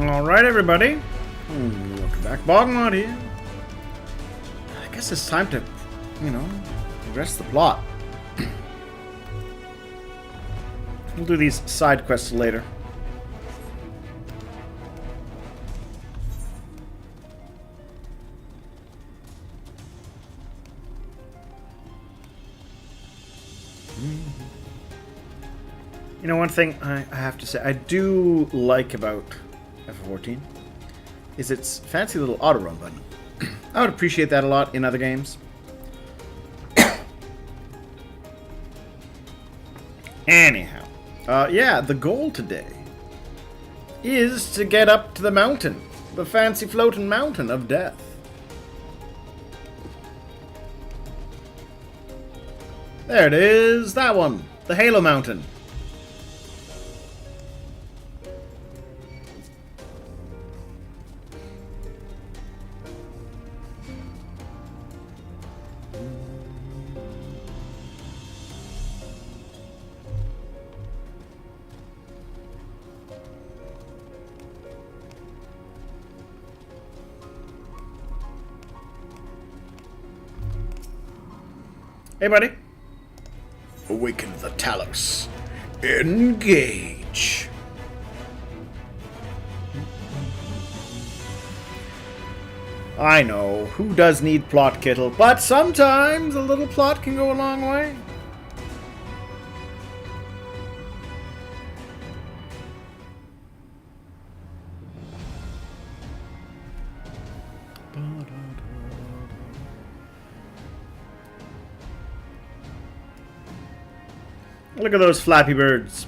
Alright, everybody. Welcome back. BogMod here. I guess it's time to, progress the plot. We'll do these side quests later. You know, one thing I have to say I do like about FF14 is its fancy little auto-run button. I would appreciate that a lot in other games. Anyhow, yeah, the goal today is to get up to the mountain, the fancy floating mountain of death. There it is, that one, the Halo Mountain. Hey, buddy. Awaken the Talos. Engage. I know, who does need plot, Kittle? But sometimes a little plot can go a long way. Look at those Flappy Birds.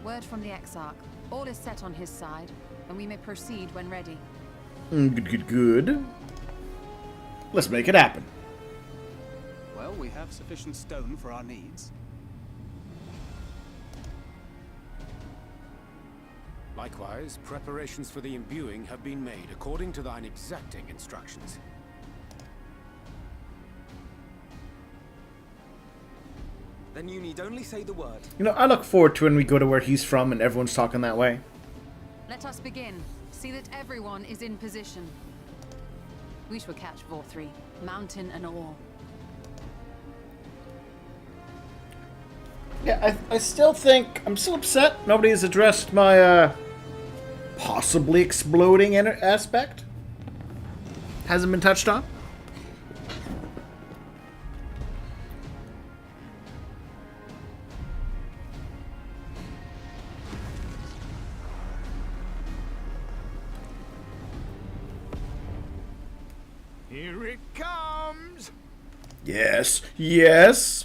Word from the Exarch. All is set on his side, and we may proceed when ready. Good. Let's make it happen. Well, we have sufficient stone for our needs. Likewise, preparations for the imbuing have been made according to thine exacting instructions. Then you need only say the word. You know, I look forward to when we go to where he's from and everyone's talking that way. Let us begin. See that everyone is in position. We shall catch Vorthree, mountain and all. Yeah, I still think... I'm still upset nobody has addressed my, possibly exploding aspect. Hasn't been touched on. Here it comes! Yes, yes.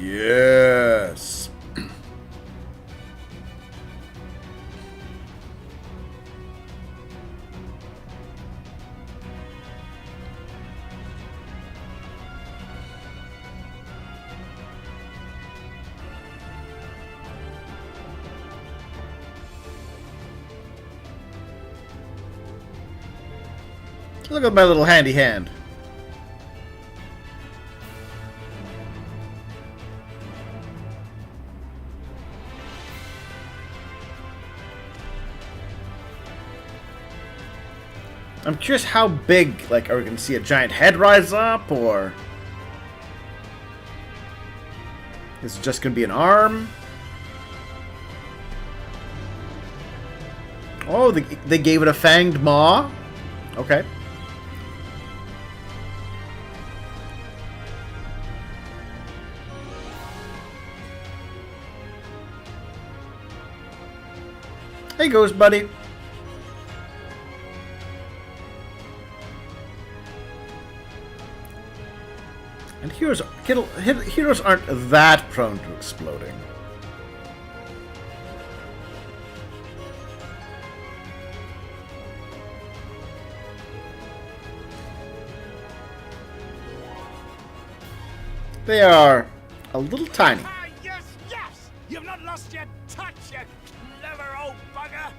Yes. Look at my little handy hand. I'm curious how big, like, are we going to see a giant head rise up, or is it just going to be an arm? Oh, they gave it a fanged maw? Okay. Hey, Ghost Buddy. And heroes aren't that prone to exploding. They are a little tiny. Ah, yes, lost your touch, you clever old bugger!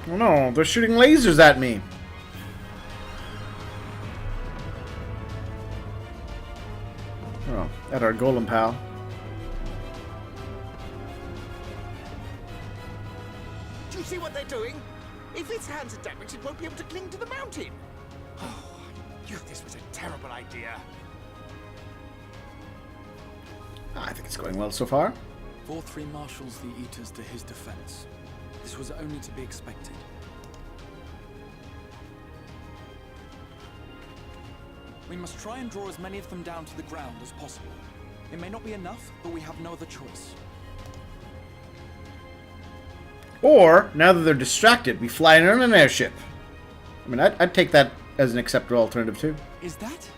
Oh no, they're shooting lasers at me. Oh, at our golem pal. Do you see what they're doing? If its hands are damaged, it won't be able to cling to the mountain. Oh, I knew this was a terrible idea. I think it's going well so far. 4-3 marshals the Eaters to his defense. This was only to be expected. We must try and draw as many of them down to the ground as possible. It may not be enough, but we have no other choice. Or, now that they're distracted, we fly in on an airship. I mean, I'd take that as an acceptable alternative, too. Is that?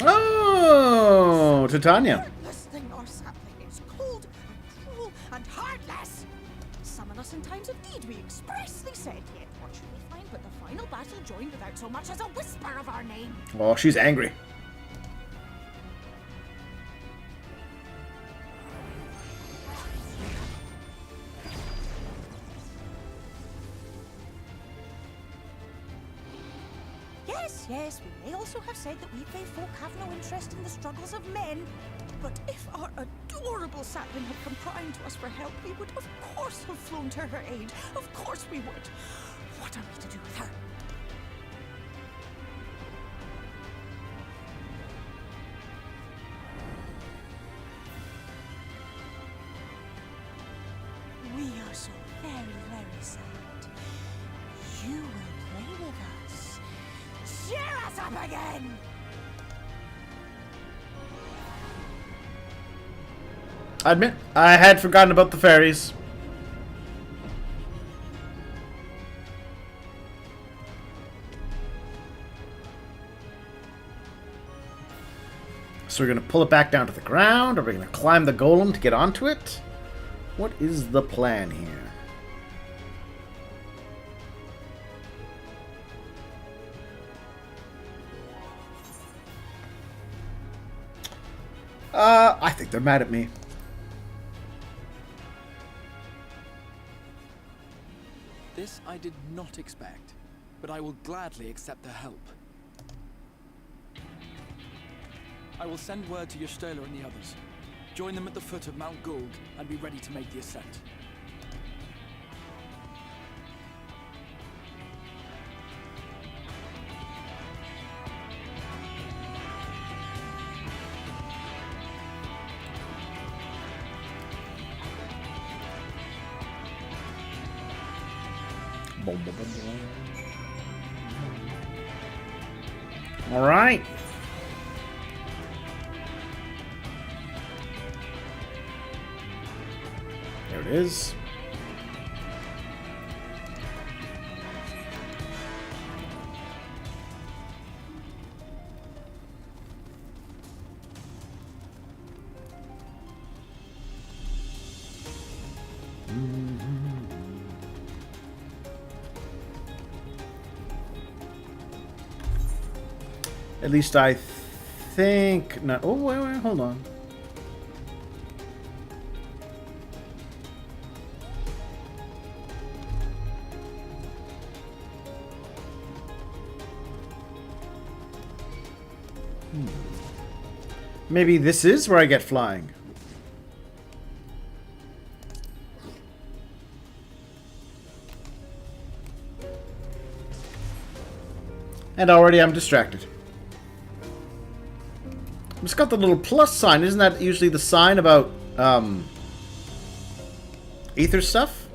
Oh, Titania. This thing or sapling is cold and cruel and heartless. Summon us in times of need, we expressly said, yet what should we find but the final battle joined without so much as a whisper of our name? Oh, she's angry. Yes, we may also have said that we brave folk have no interest in the struggles of men. But if our adorable sapling had come crying to us for help, we would of course have flown to her aid. Of course we would. What are we to do with her? We are so very, very sad. You will play with us. Cheer us up again! I admit, I had forgotten about the fairies. So we're going to pull it back down to the ground? Or we're going to climb the golem to get onto it? What is the plan here? I think they're mad at me. This I did not expect, but I will gladly accept their help. I will send word to Y'shtola and the others. Join them at the foot of Mt Gulg and be ready to make the ascent. All right. There it is. At least I think not. Oh, wait, hold on. Maybe this is where I get flying. And already I'm distracted. It's got the little plus sign. Isn't that usually the sign about ether stuff?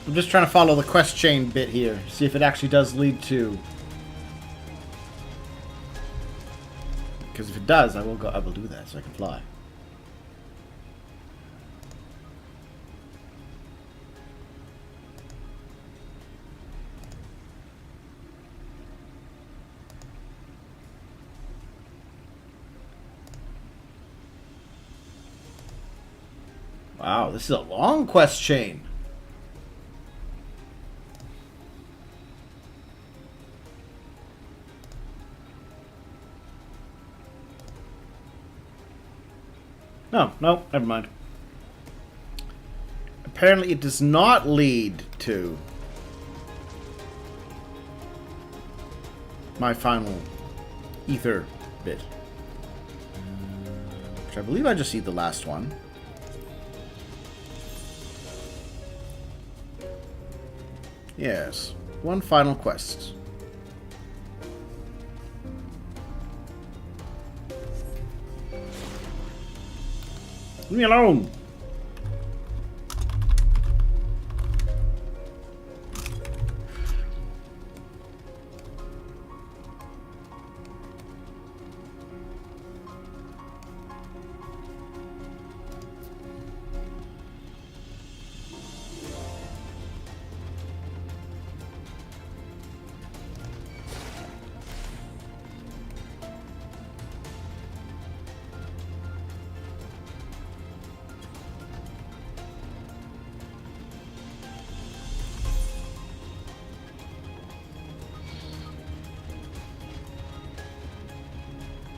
I'm just trying to follow the quest chain bit here. See if it actually does lead to... Because if it does, I will do that so I can fly. Wow, this is a long quest chain. No, never mind. Apparently it does not lead to my final ether bit. Which I believe I just see the last one. Yes, one final quest. Leave me alone!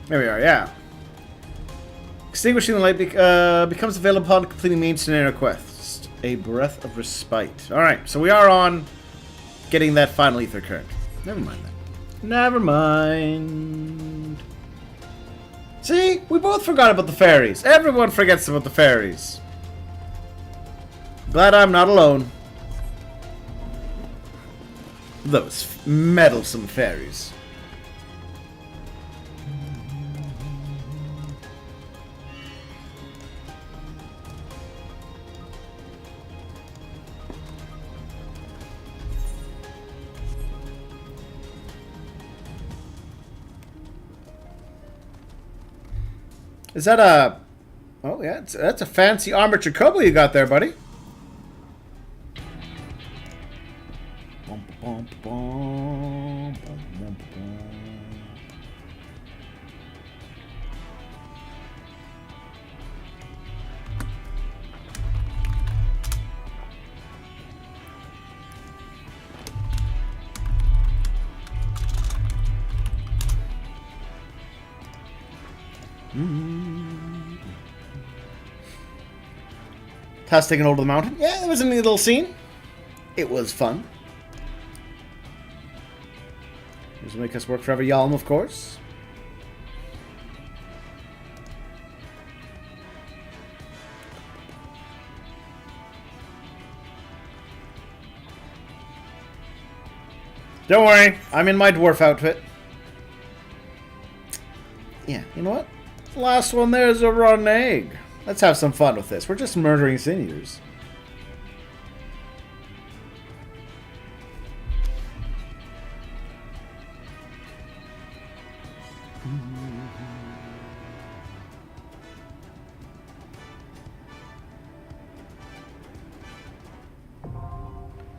There we are, yeah. Extinguishing the light becomes available upon completing main scenario quest. A breath of respite. Alright, so we are on getting that final ether current. Never mind that. Never mind. See? We both forgot about the fairies. Everyone forgets about the fairies. Glad I'm not alone. Those meddlesome fairies. Is that a... Oh, yeah, that's a fancy armored chocobo you got there, buddy. Us taking hold of the mountain. Yeah, it was a neat little scene. It was fun. This will make us work forever, Yalm, of course. Don't worry, I'm in my dwarf outfit. Yeah, you know what? The last one there is a rotten egg. Let's have some fun with this. We're just murdering sinews.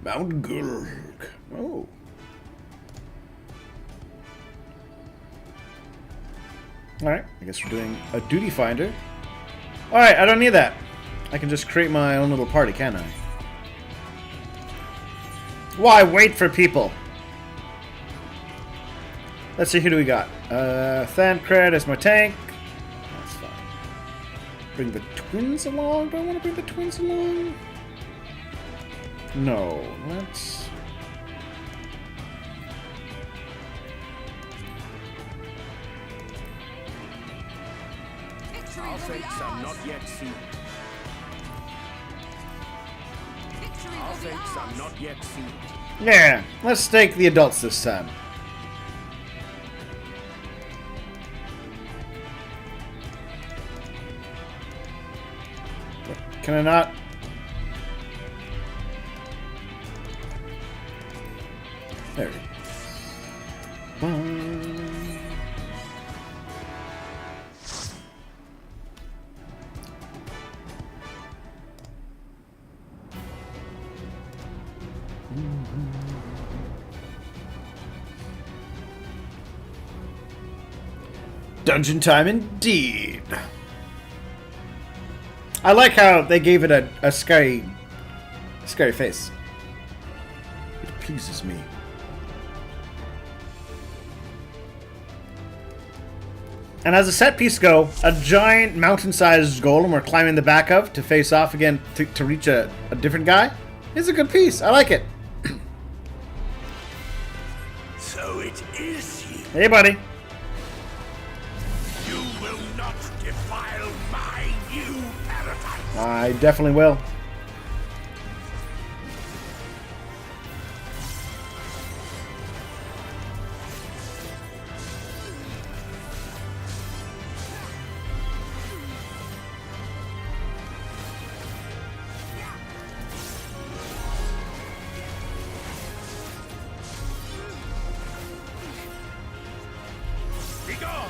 Mt Gulg. Oh. Alright, I guess we're doing a duty finder. Alright, I don't need that. I can just create my own little party, can't I? Why wait for people? Let's see, who do we got? Thancred is my tank. That's fine. Bring the twins along? Do I want to bring the twins along? No, let's... Our fates are not yet sealed. Our fates are not yet sealed. Yeah, let's stake the adults this time. Can I not? There we go. Dungeon time indeed. I like how they gave it a scary face. It pleases me. And as a set piece go, a giant mountain-sized golem we're climbing the back of to face off again to reach a different guy is a good piece. I like it. So it is he. Hey, buddy. You will not defile my new paradise. I definitely will. Be gone.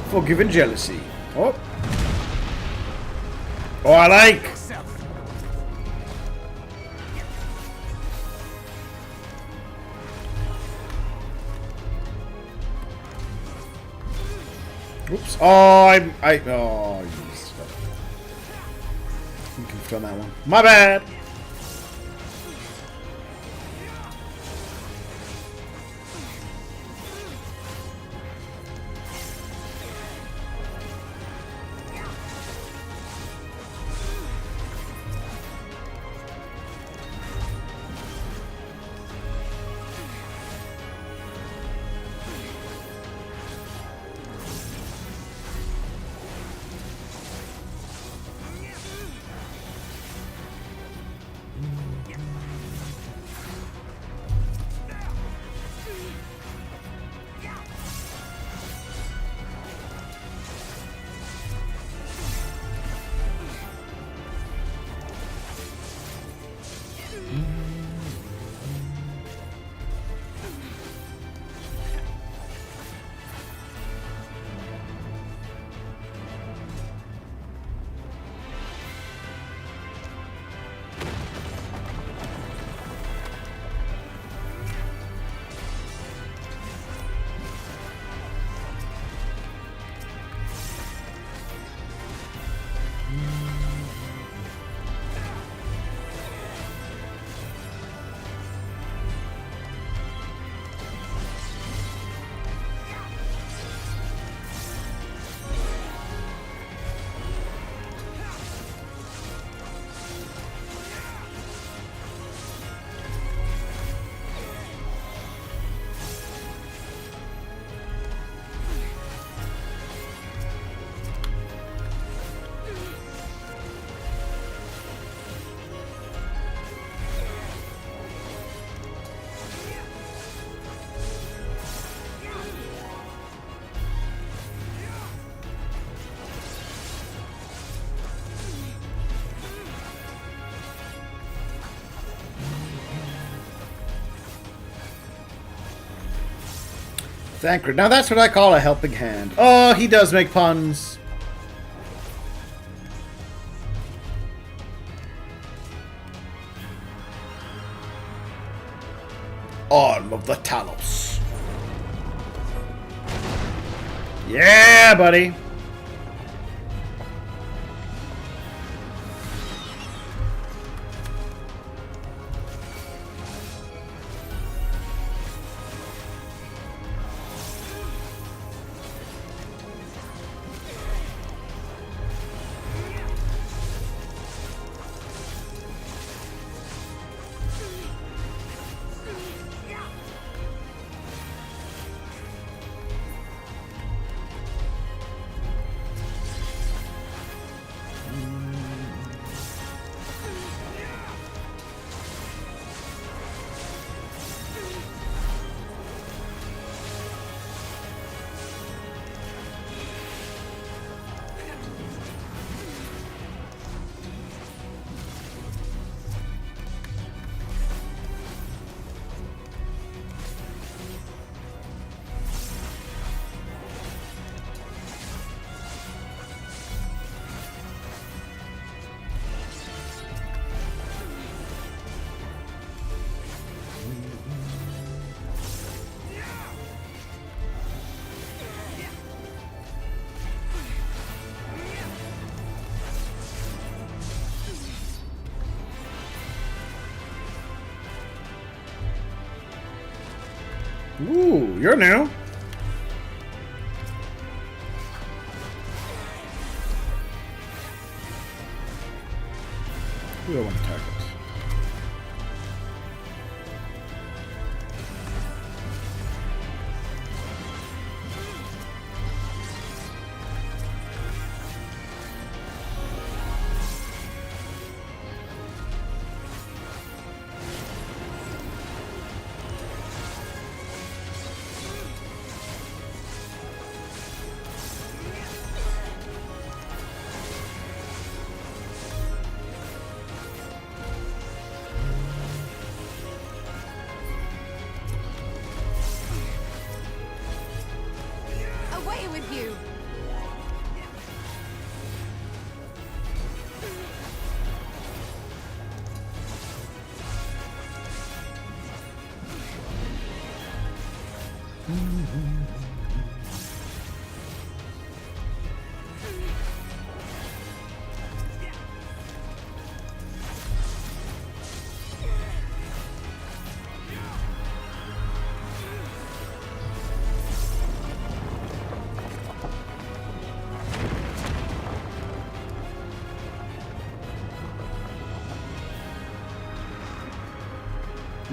Forgiven jealousy. Oh. Oh, I like. Oops. Oh, oh, you missed it. You can film that one. My bad. Thancred. Now that's what I call a helping hand. Oh, he does make puns. Arm of the Talos. Yeah, buddy. Ooh, you're new. Who do I want to target? Away with you!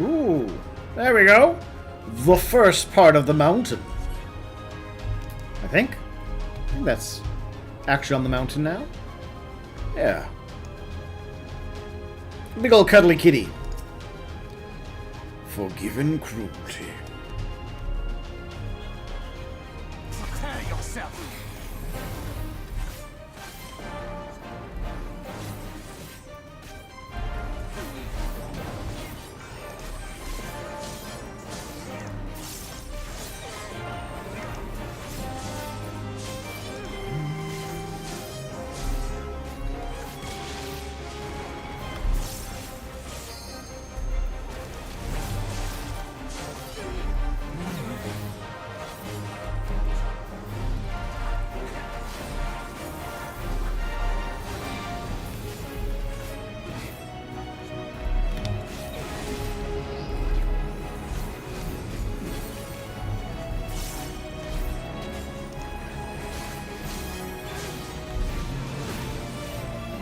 Ooh, there we go. The first part of the mountain. I think that's actually on the mountain now. Yeah. Big ol' cuddly kitty. Forgiven cruelty. Prepare yourself.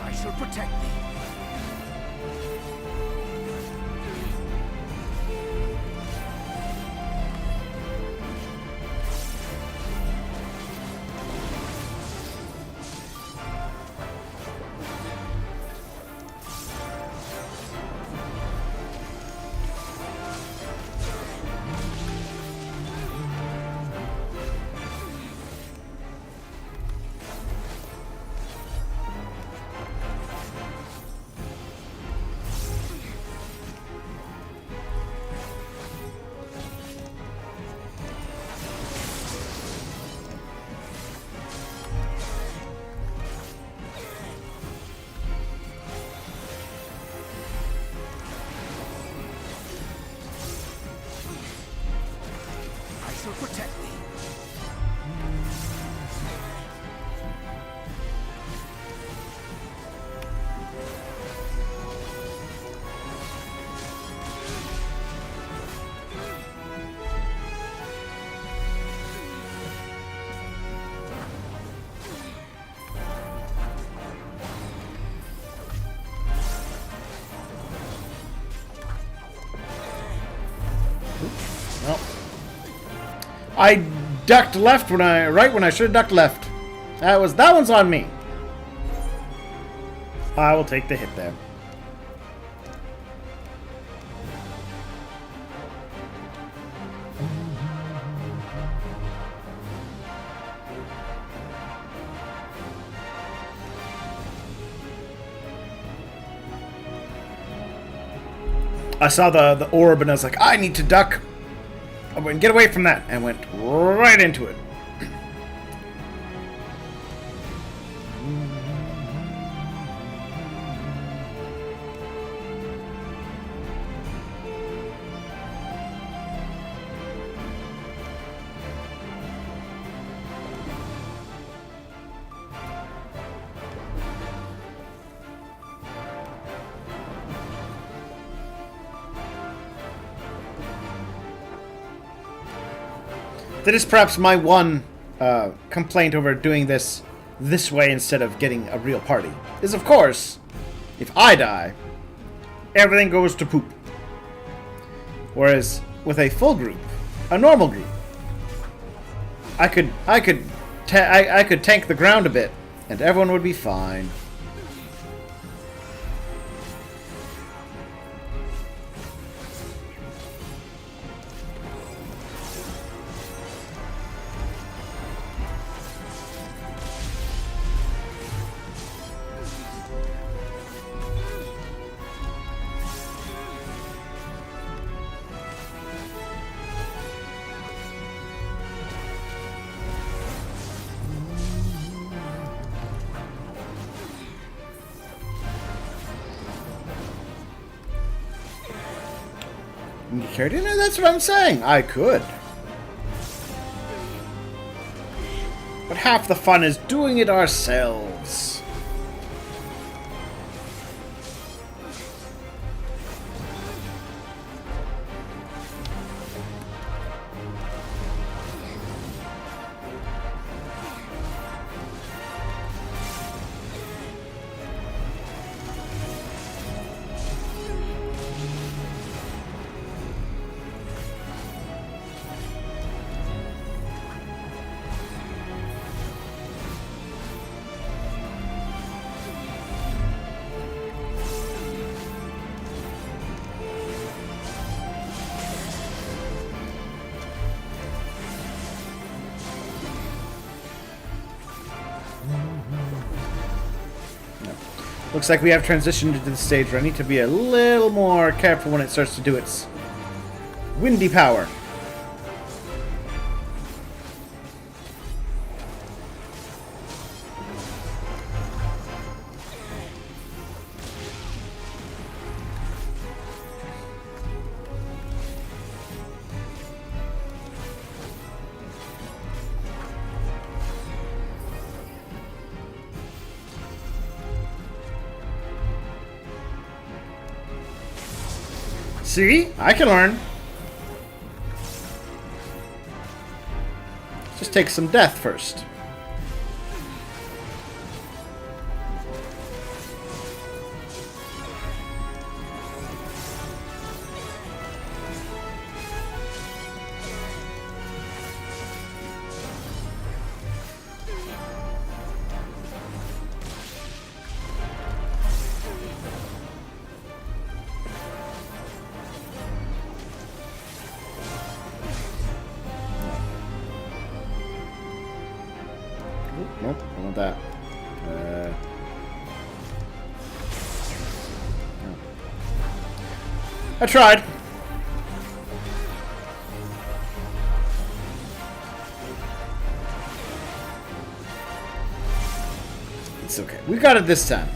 I shall protect thee. I shall protect thee. Well, I ducked left when I should have ducked left. That one's on me. I will take the hit there. I saw the orb and I was like, I need to duck. I went, get away from that, and went right into it. That is perhaps my one complaint over doing this way instead of getting a real party. Is, of course, if I die, everything goes to poop. Whereas with a full group, a normal group, I could tank the ground a bit, and everyone would be fine. That's what I'm saying. I could. But half the fun is doing it ourselves. Looks like we have transitioned into the stage where I need to be a little more careful when it starts to do its windy power. See? I can learn. Just take some death first. Nope, I want that. No. I tried. It's okay. We got it this time.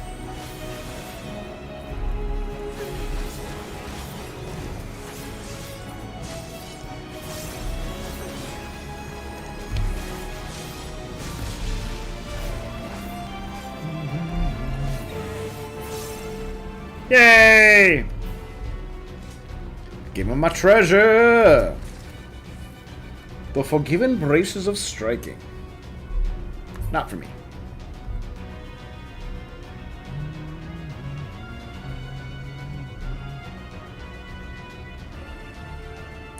Yay! Give him my treasure! The forgiven braces of striking. Not for me.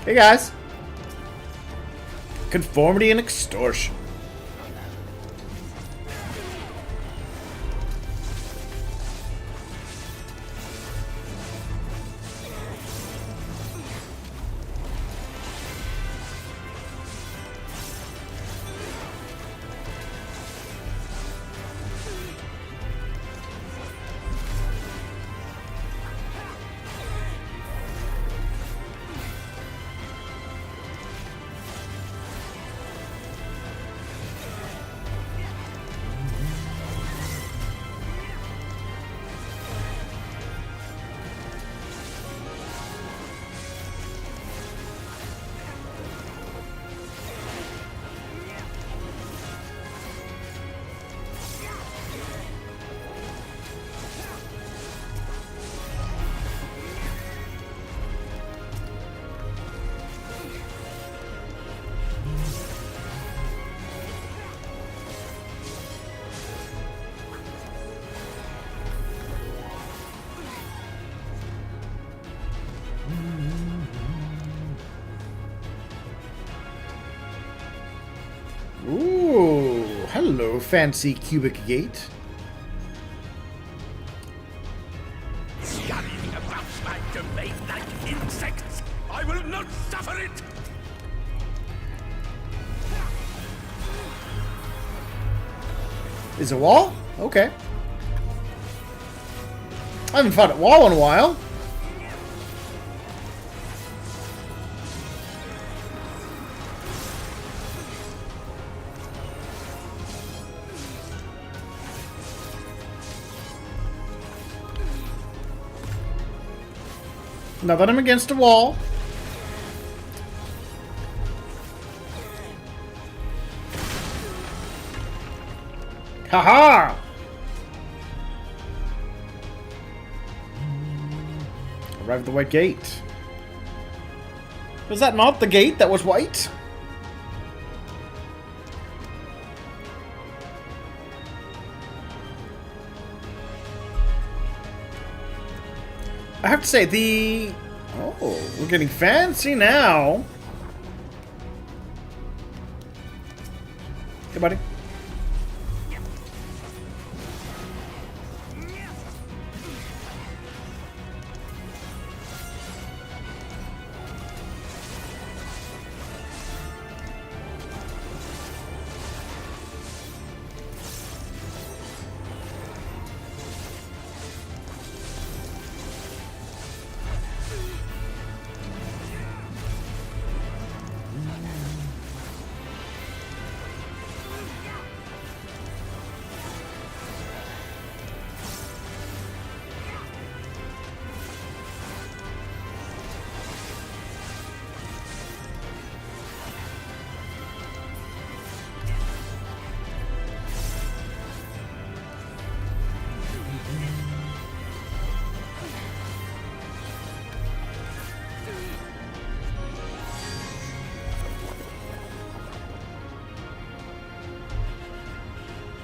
Hey guys! Conformity and extortion. Ooh, hello, fancy cubic gate. Scurrying about my domain like insects! I will not suffer it! Is it a wall? Okay. I haven't fought a wall in a while. Not that I'm against a wall. Haha! Arrived at the white gate. Was that not the gate that was white? I have to say, oh, we're getting fancy now. Hey, buddy.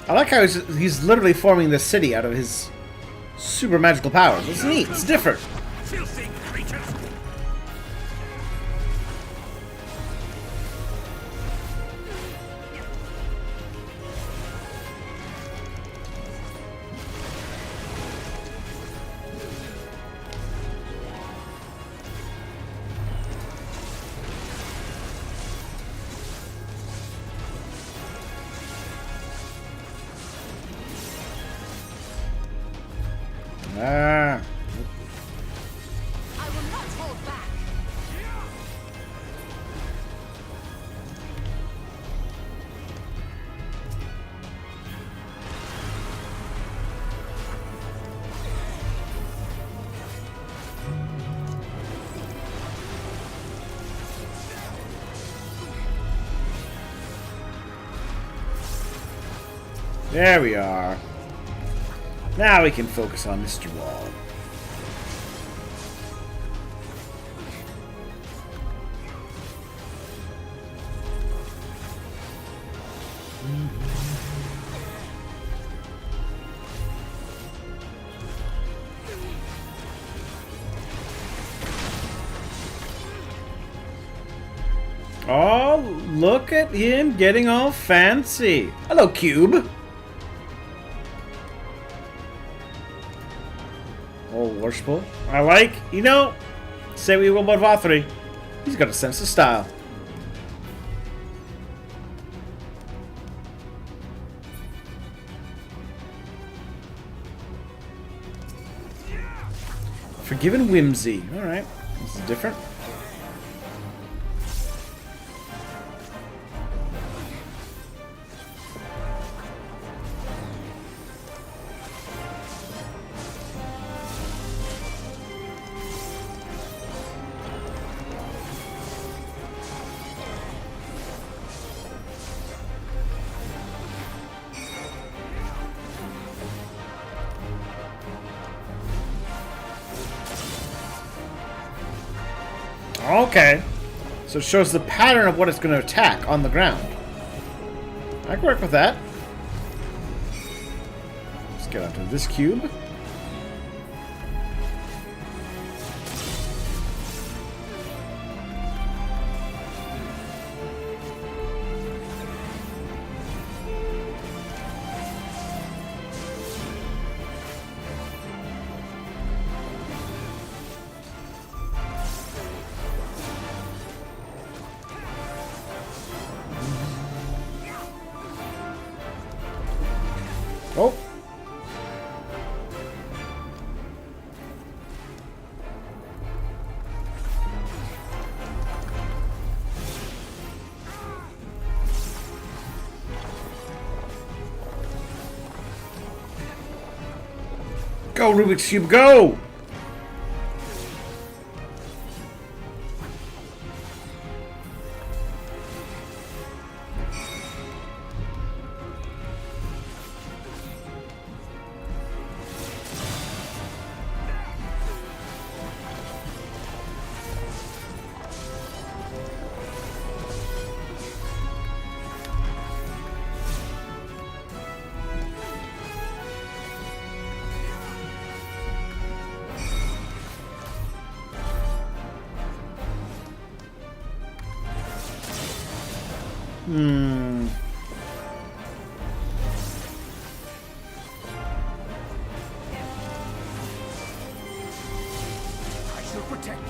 I like how he's literally forming this city out of his super magical powers. It's neat. It's different. Filthy creatures! Ah. I will not hold back. There we are. Now we can focus on Mr. Wall. Oh, look at him getting all fancy. Hello, Cube. Oh, worshipful. I like, you know, say we will about Vothri. He's got a sense of style. Forgiven whimsy. Alright. This is different. Okay. So it shows the pattern of what it's going to attack on the ground. I can work with that. Let's get onto this cube. Oh. Go, Rubik's Cube, go! I shall protect you.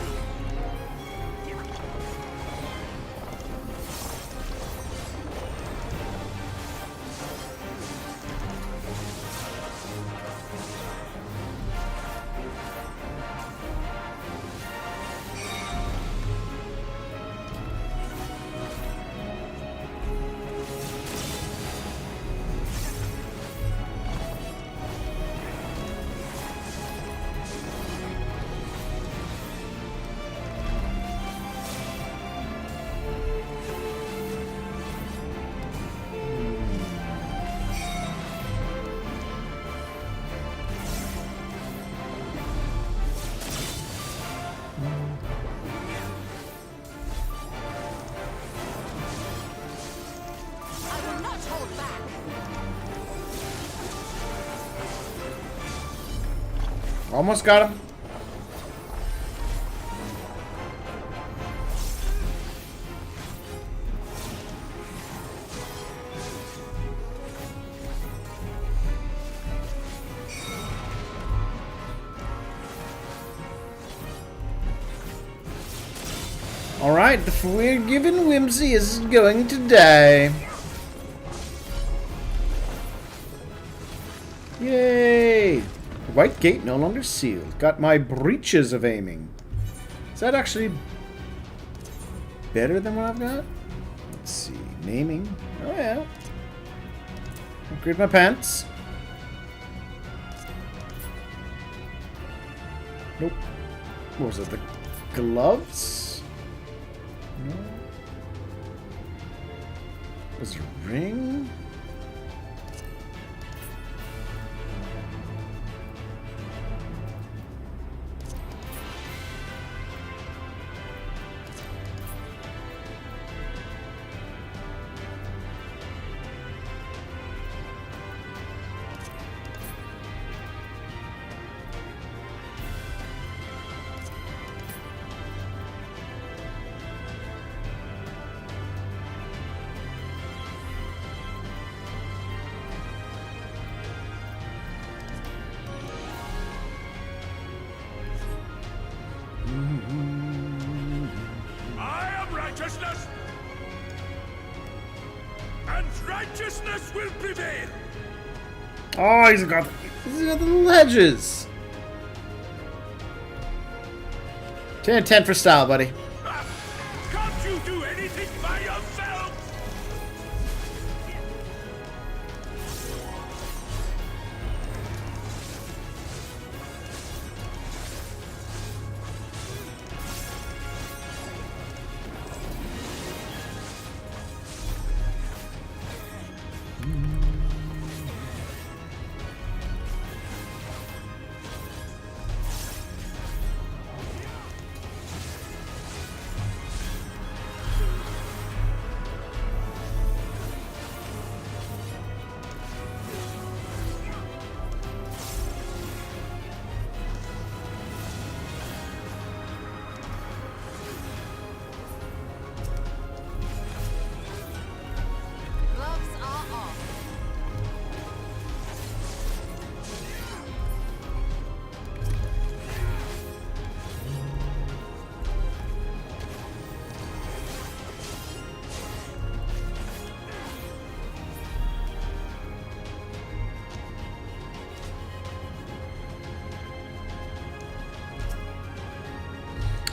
I will not hold back. Almost got him. Alright, the forgiven whimsy is going to die. Yay! The white gate no longer sealed. Got my breaches of aiming. Is that actually better than what I've got? Let's see. Naming. Oh yeah. Upgrade my pants. Nope. What was it? The gloves? No. Was it a ring? I am righteousness, and righteousness will prevail. Oh, he's got the little hedges. 10 and 10 for style, buddy. Can't you do anything by yourself?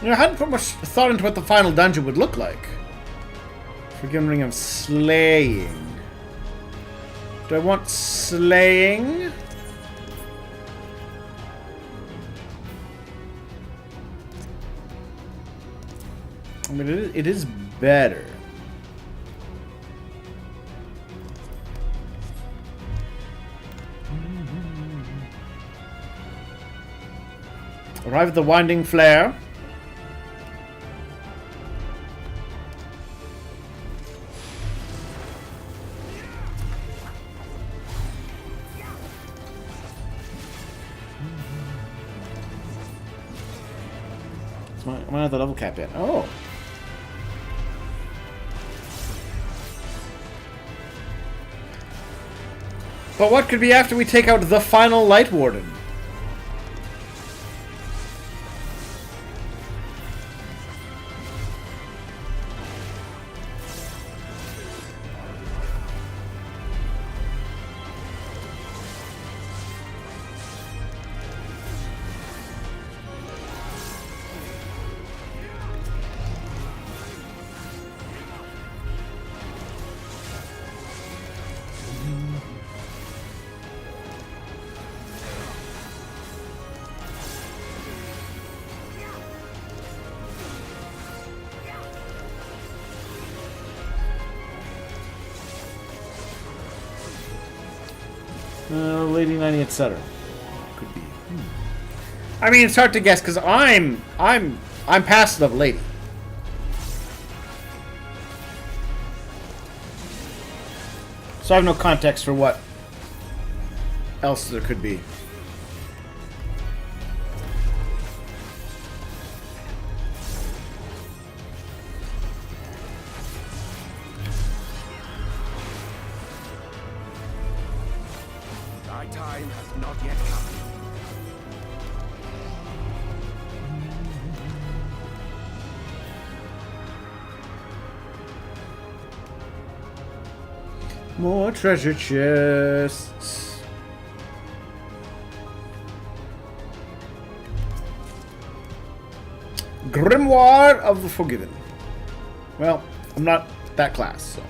You know, I hadn't put much thought into what the final dungeon would look like. Forgiven Ring of Slaying. Do I want slaying? I mean, it is better. Arrive at the Winding Flare. Am I at the level cap yet? Oh. But what could be after we take out the final Lightwarden? Lady 90, etc. Could be. I mean, it's hard to guess because I'm past level 80. So I have no context for what else there could be. My time has not yet come. More treasure chests. Grimoire of the Forgiven. Well, I'm not that class, so.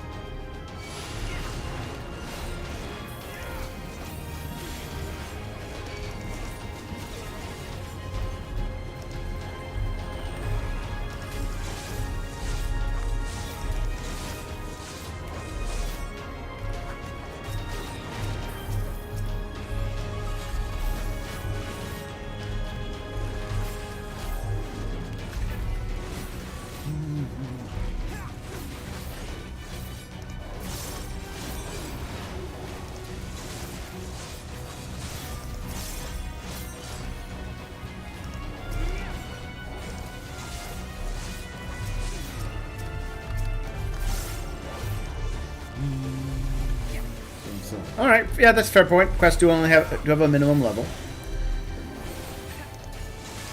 All right, yeah, that's a fair point. Quests do have a minimum level.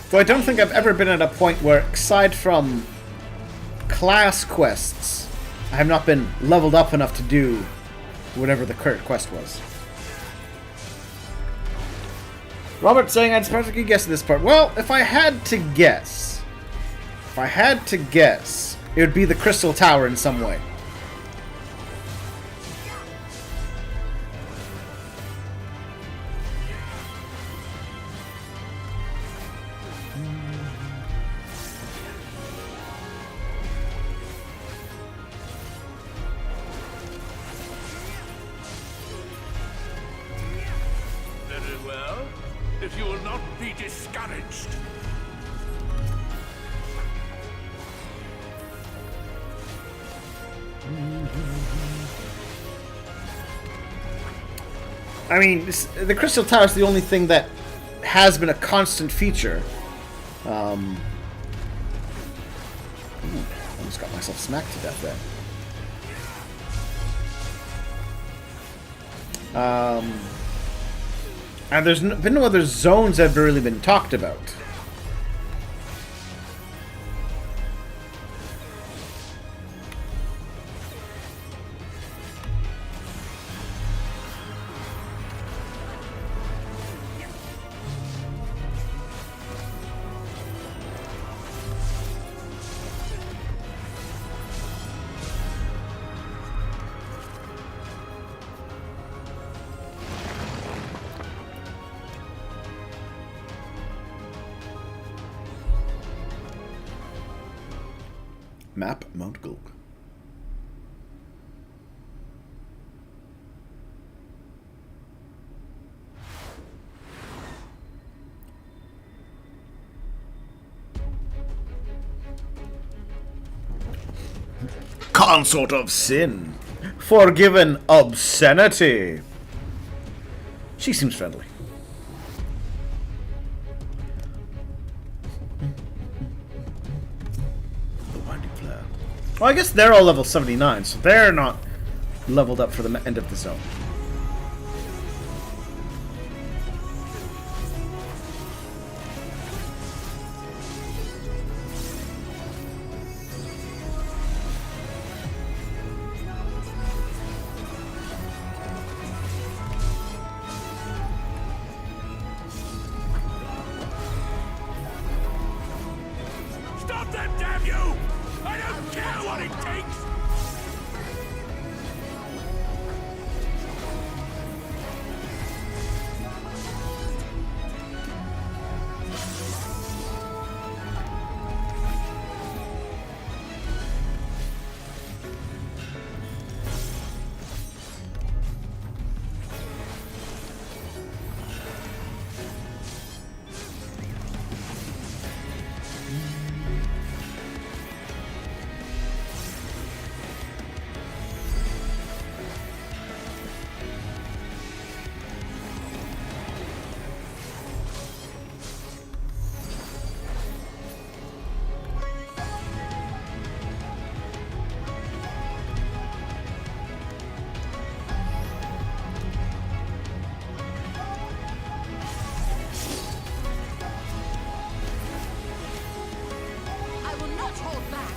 Though I don't think I've ever been at a point where, aside from class quests, I have not been leveled up enough to do whatever the current quest was. Robert saying I'd suppose I could guess at this part. Well, if I had to guess, it would be the Crystal Tower in some way. Very well. If you will not be discouraged. I mean, the Crystal Tower is the only thing that has been a constant feature. Almost got myself smacked to death there. And there's been no other zones that have really been talked about. Map Mt Gulg. Consort of Sin. Forgiven obscenity. She seems friendly. The Winding Flare. Well, I guess they're all level 79, so they're not leveled up for the end of the zone. Stop them, damn you! I don't care what it takes! I will not hold back.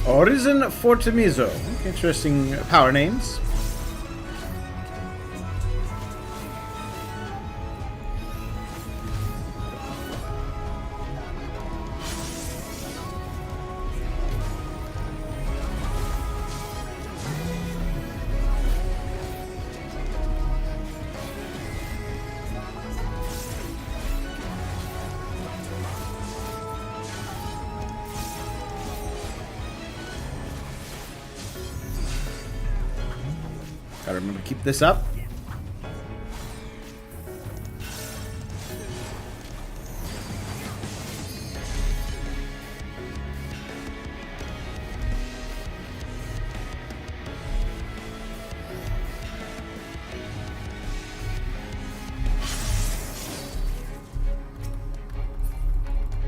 Orison Fortimizo. Interesting power names. Gotta remember to keep this up.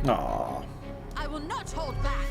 Aww. I will not hold back.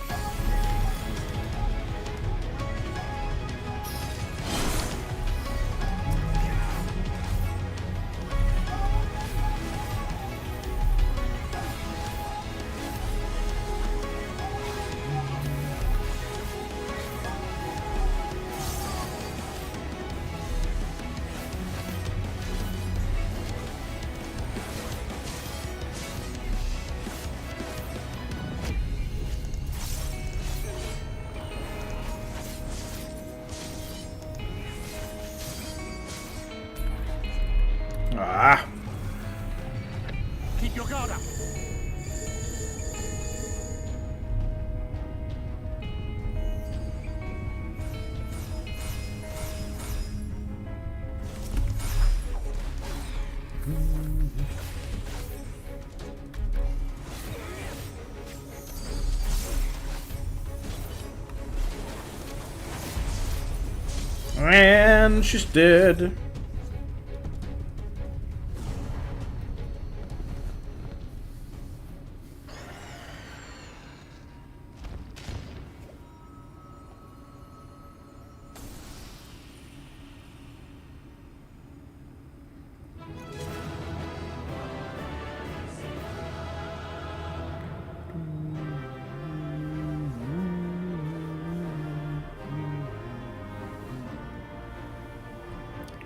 And she's dead.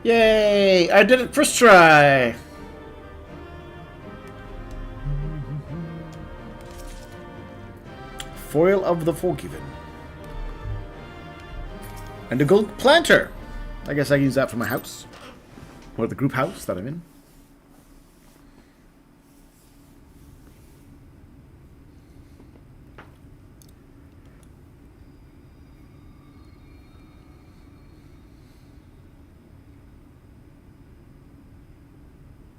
Yay! I did it first try! Foil of the Forgiven. And a gold planter! I guess I can use that for my house. Or the group house that I'm in.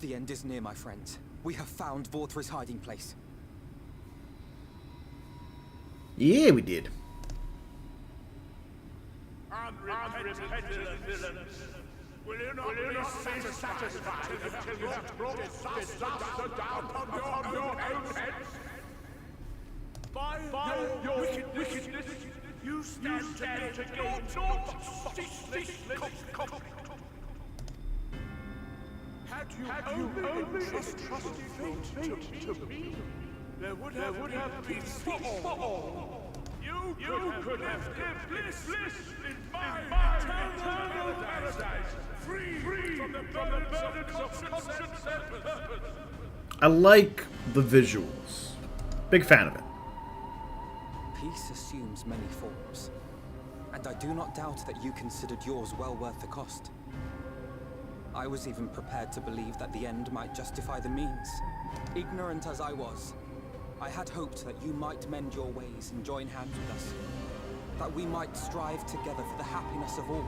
The end is near, my friends. We have found Vorthri's hiding place. Yeah, we did. Unrepentant villains! Will you not be satisfied until you have brought disaster down upon your own heads? By your wickedness, you stand to gain naught but ceaseless Had you only entrusted fate to me, there would have been peace for all. You could have lived bliss in my eternal paradise, free from the burdens of conscience and purpose. I like the visuals. Big fan of it. Peace assumes many forms, and I do not doubt that you considered yours well worth the cost. I was even prepared to believe that the end might justify the means. Ignorant as I was, I had hoped that you might mend your ways and join hands with us. That we might strive together for the happiness of all.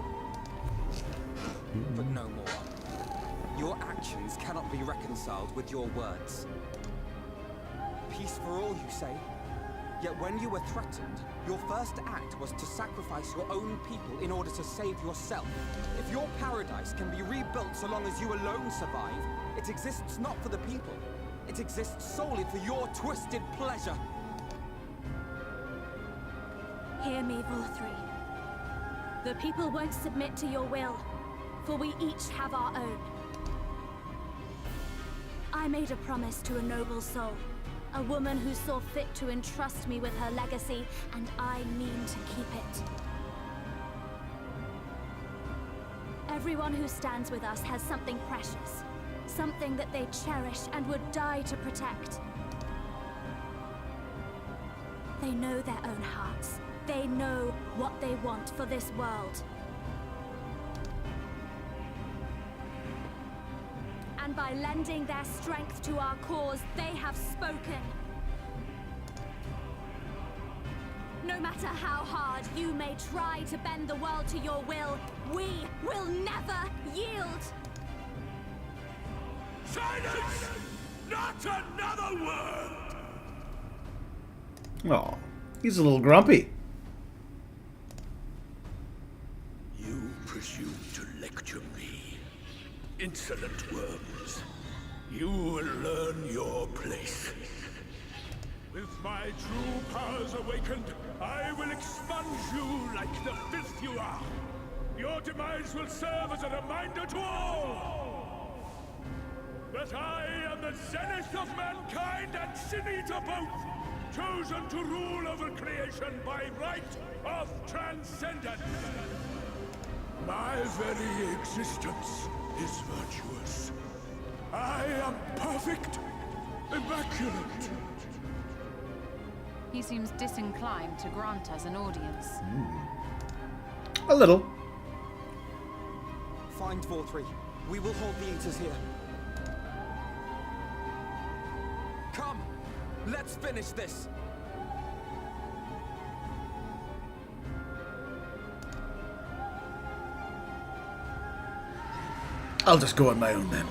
But no more. Your actions cannot be reconciled with your words. Peace for all, you say? Yet when you were threatened, your first act was to sacrifice your own people in order to save yourself. If your paradise can be rebuilt so long as you alone survive, it exists not for the people. It exists solely for your twisted pleasure. Hear me, Vorthri. The people won't submit to your will, for we each have our own. I made a promise to a noble soul. A woman who saw fit to entrust me with her legacy, and I mean to keep it. Everyone who stands with us has something precious. Something that they cherish and would die to protect. They know their own hearts. They know what they want for this world. And by lending their strength to our cause, they have spoken. No matter how hard you may try to bend the world to your will, we will never yield! Silence! Not another word! Oh, he's a little grumpy. You presume to lecture me. Insolent worms. You will learn your place. With my true powers awakened, I will expunge you like the filth you are. Your demise will serve as a reminder to all that I am the zenith of mankind and sin eater both, chosen to rule over creation by right of transcendence. My very existence is virtuous. I am perfect, immaculate. He seems disinclined to grant us an audience. A little. Find Vorthri. We will hold the Eaters here. Come! Let's finish this! I'll just go on my own then.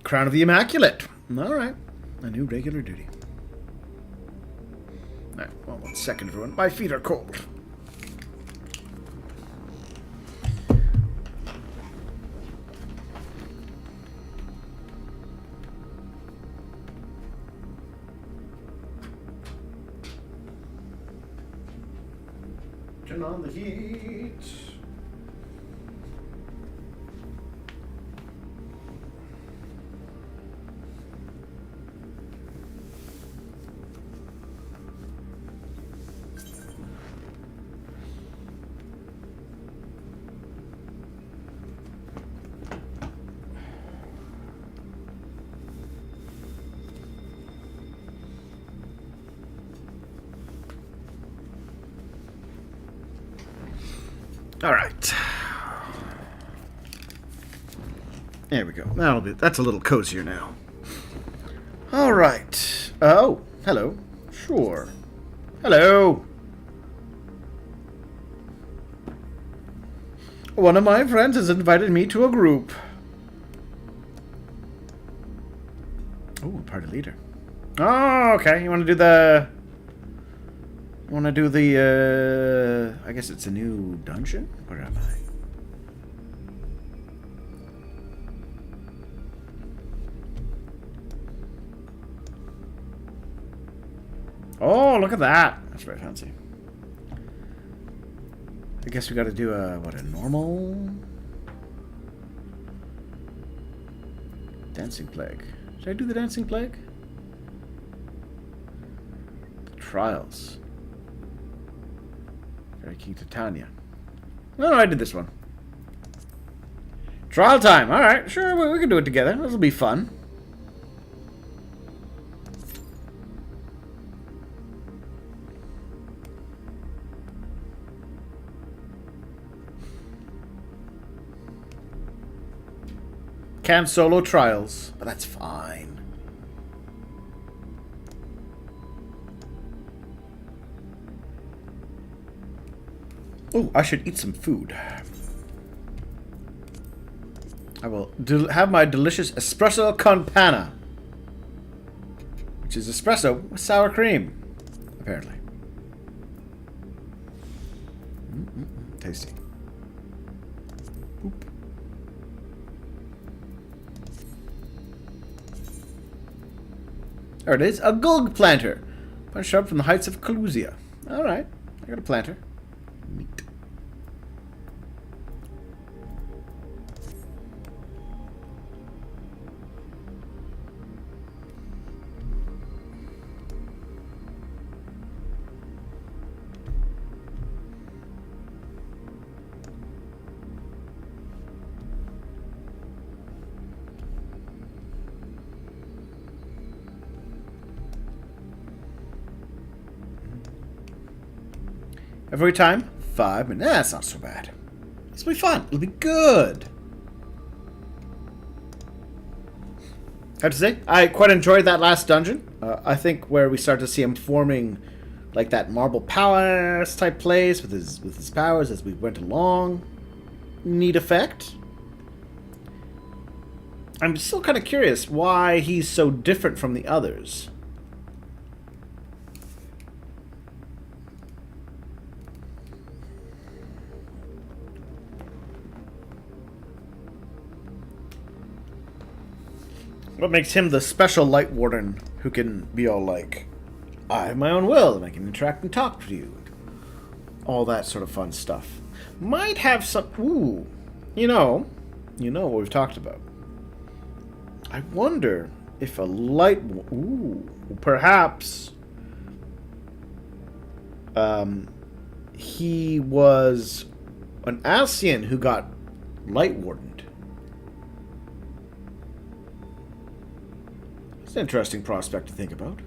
Crown of the Immaculate. All right. A new regular duty. Alright, well, 1 second, everyone. My feet are cold. Turn on the heat. All right. There we go. That's a little cozier now. All right. Oh, hello. Sure. Hello. One of my friends has invited me to a group. Oh, party leader. Oh, okay. You want to do the... I guess it's a new dungeon? Where am I? Oh, look at that. That's very fancy. I guess we gotta do a normal... Dancing Plague. Should I do the Dancing Plague? The Trials. King Titania. No, I did this one. Trial time. Alright, sure, we can do it together. This will be fun. Can solo trials, but that's fine. Oh, I should eat some food. I will have my delicious espresso con panna, which is espresso with sour cream, apparently. Tasty. Oop. There it is, a Gulg planter, punched up from the heights of Kalusia. All right, I got a planter. Neat. Every time, 5 minutes. That's not so bad. This will be fun. It'll be good. I have to say, I quite enjoyed that last dungeon. I think where we start to see him forming like that marble palace type place with his powers as we went along. Neat effect. I'm still kind of curious why he's so different from the others. What makes him the special Lightwarden who can be all like, I have my own will and I can interact and talk to you. All that sort of fun stuff. Might have some... Ooh. You know what we've talked about. I wonder if a Ooh. Perhaps... he was an Alcyon who got Lightwardened. It's an interesting prospect to think about.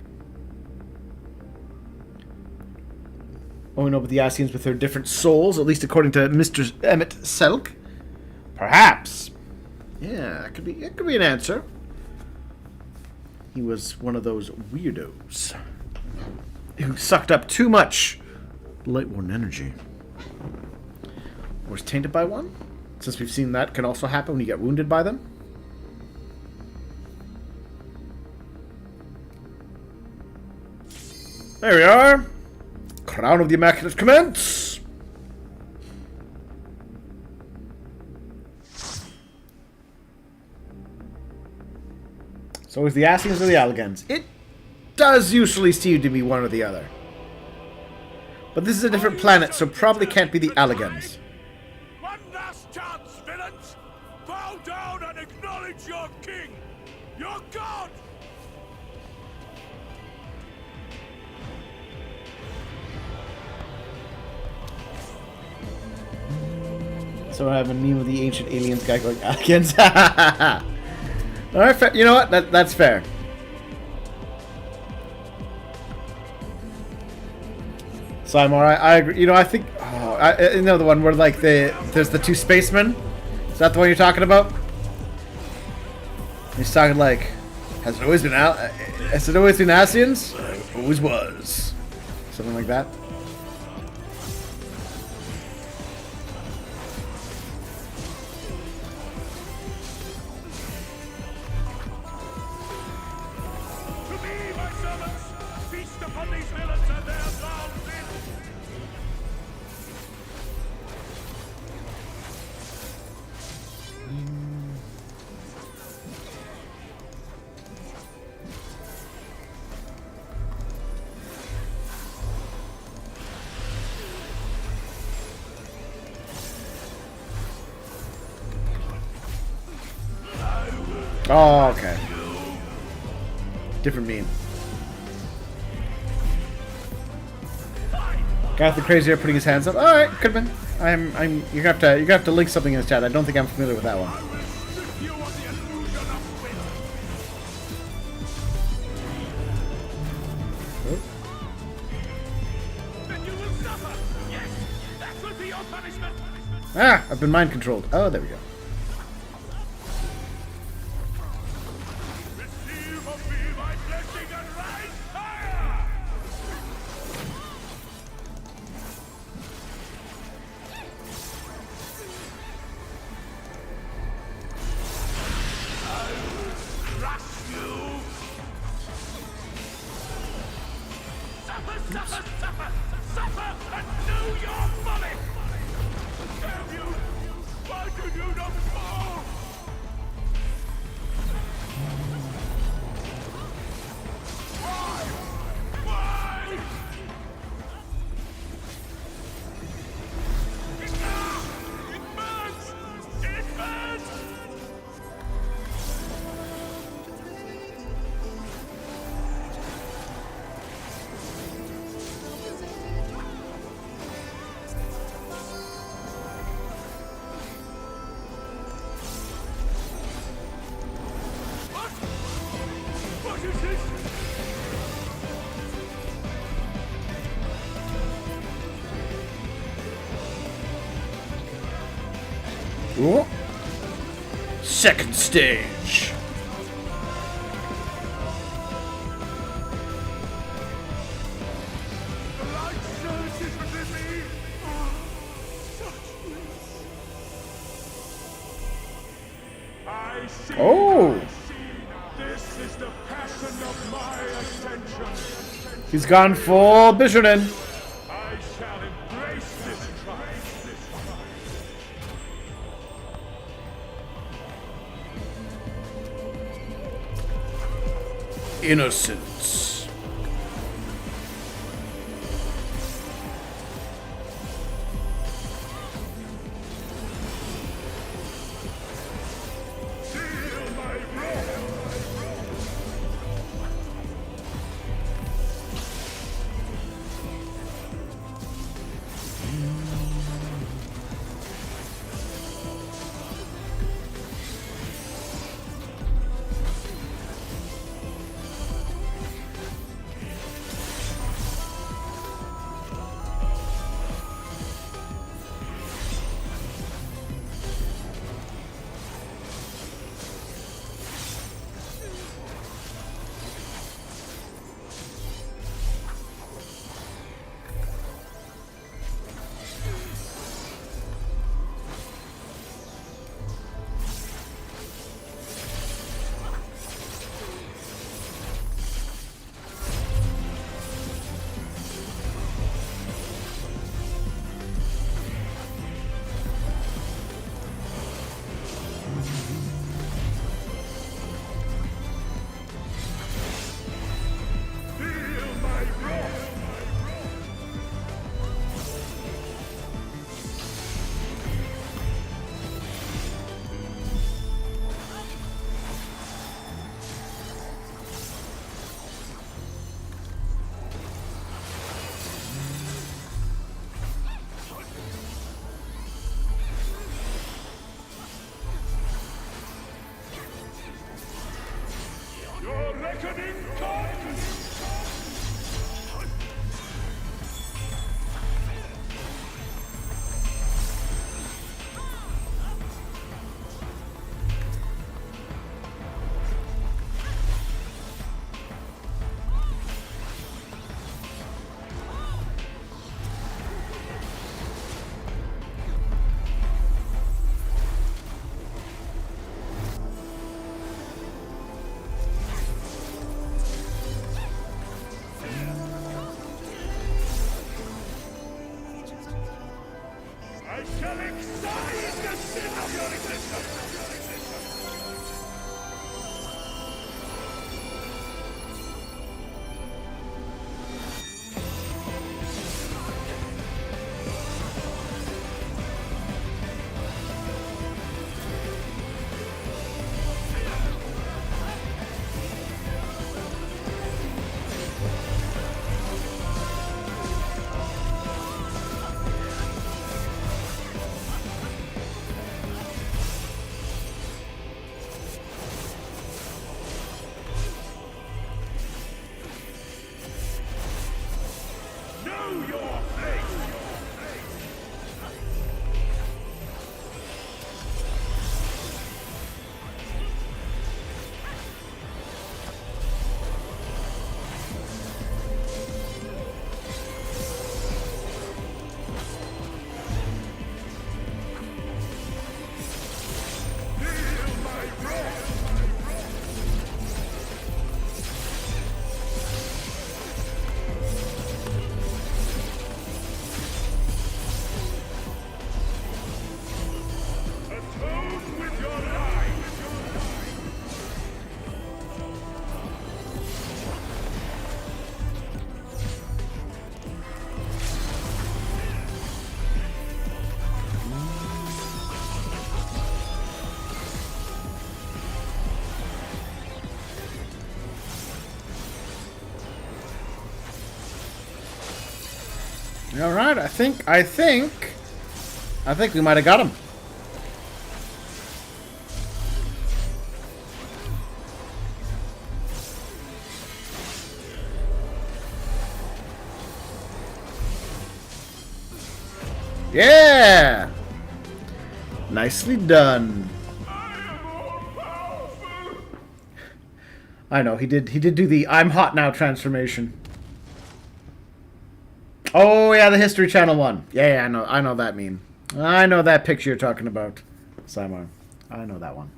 Oh, we know about the Alcyons with their different souls, at least according to Mr. Mt Gulg. Perhaps. Yeah, it could be an answer. He was one of those weirdos who sucked up too much Lightwarden energy. Or was tainted by one? Since we've seen that can also happen when you get wounded by them. There we are. Crown of the Immaculate commence. So is the Asians or the Allagans? It does usually seem to be one or the other. But this is a different planet, so probably can't be the Allagans. One last chance, villains! Bow down and acknowledge your king! Your god! So I have a meme of the ancient aliens guy going, Allagans. Alright, you know what? That's fair. So I'm alright. I agree. You know, I think... Oh, you know the one where, like, there's the two spacemen? Is that the one you're talking about? He's talking like... Has it always been Asians? Always was. Something like that. Oh, okay. Different meme. Guy with the crazy hair putting his hands up. All right, could have been. You're gonna have to link something in the chat. I don't think I'm familiar with that one. Ah, I've been mind controlled. Oh, there we go. Ooh. Second stage. Oh. This is the passion of my ascension. He's gone full Bishonen. I shall embrace this tribe. Innocence. All right, I think we might have got him. Yeah! Nicely done. I know, he did do the I'm hot now transformation. Oh yeah, the History Channel one. Yeah, I know that meme. I know that picture you're talking about, Simon. I know that one.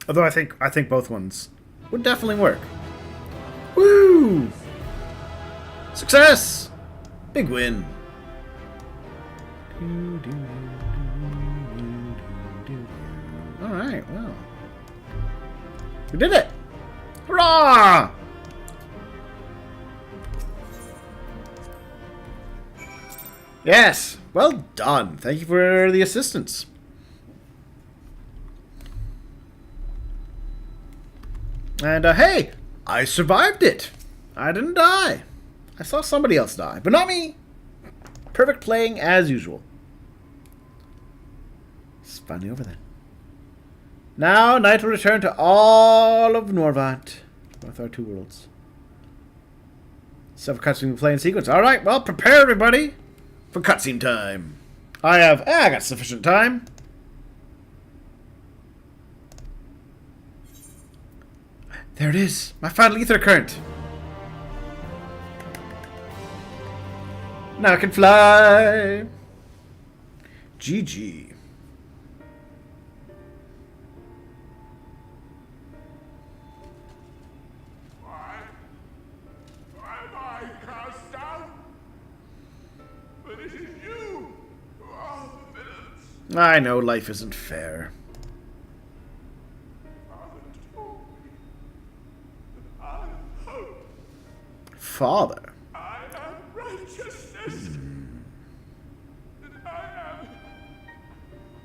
Although I think both ones would definitely work. Woo! Success! Big win. Alright, well. We did it! Hurrah! Yes! Well done. Thank you for the assistance. And, hey! I survived it! I didn't die. I saw somebody else die, but not me! Perfect playing as usual. It's finally over then. Now, night will return to all of Norvat with our two worlds. Several cutscenes will play in sequence. Alright, well, prepare everybody for cutscene time. I got sufficient time. There it is, my final ether current. Now I can fly. GG. Why am I cast down? But it is you who are the villains. I know life isn't fair. Father. I am righteousness. And I am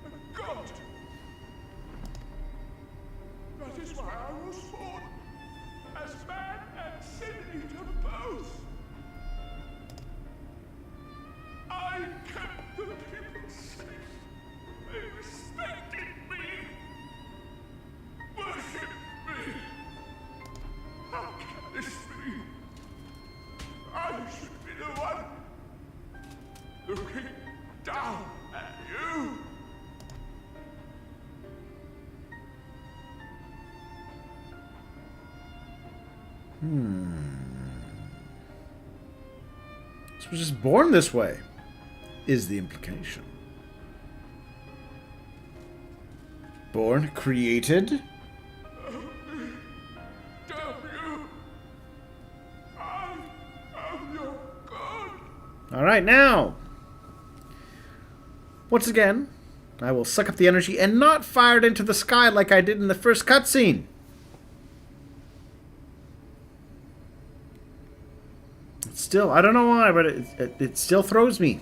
a god. That is why I was born as man and sin eater both. I kept the people safe. They respected me. Worshipped me. How can this be? I should be the one looking down at you. So we're just born this way, is the implication. Born, created. All right, now. Once again, I will suck up the energy and not fire it into the sky like I did in the first cutscene. Still, I don't know why, but it still throws me.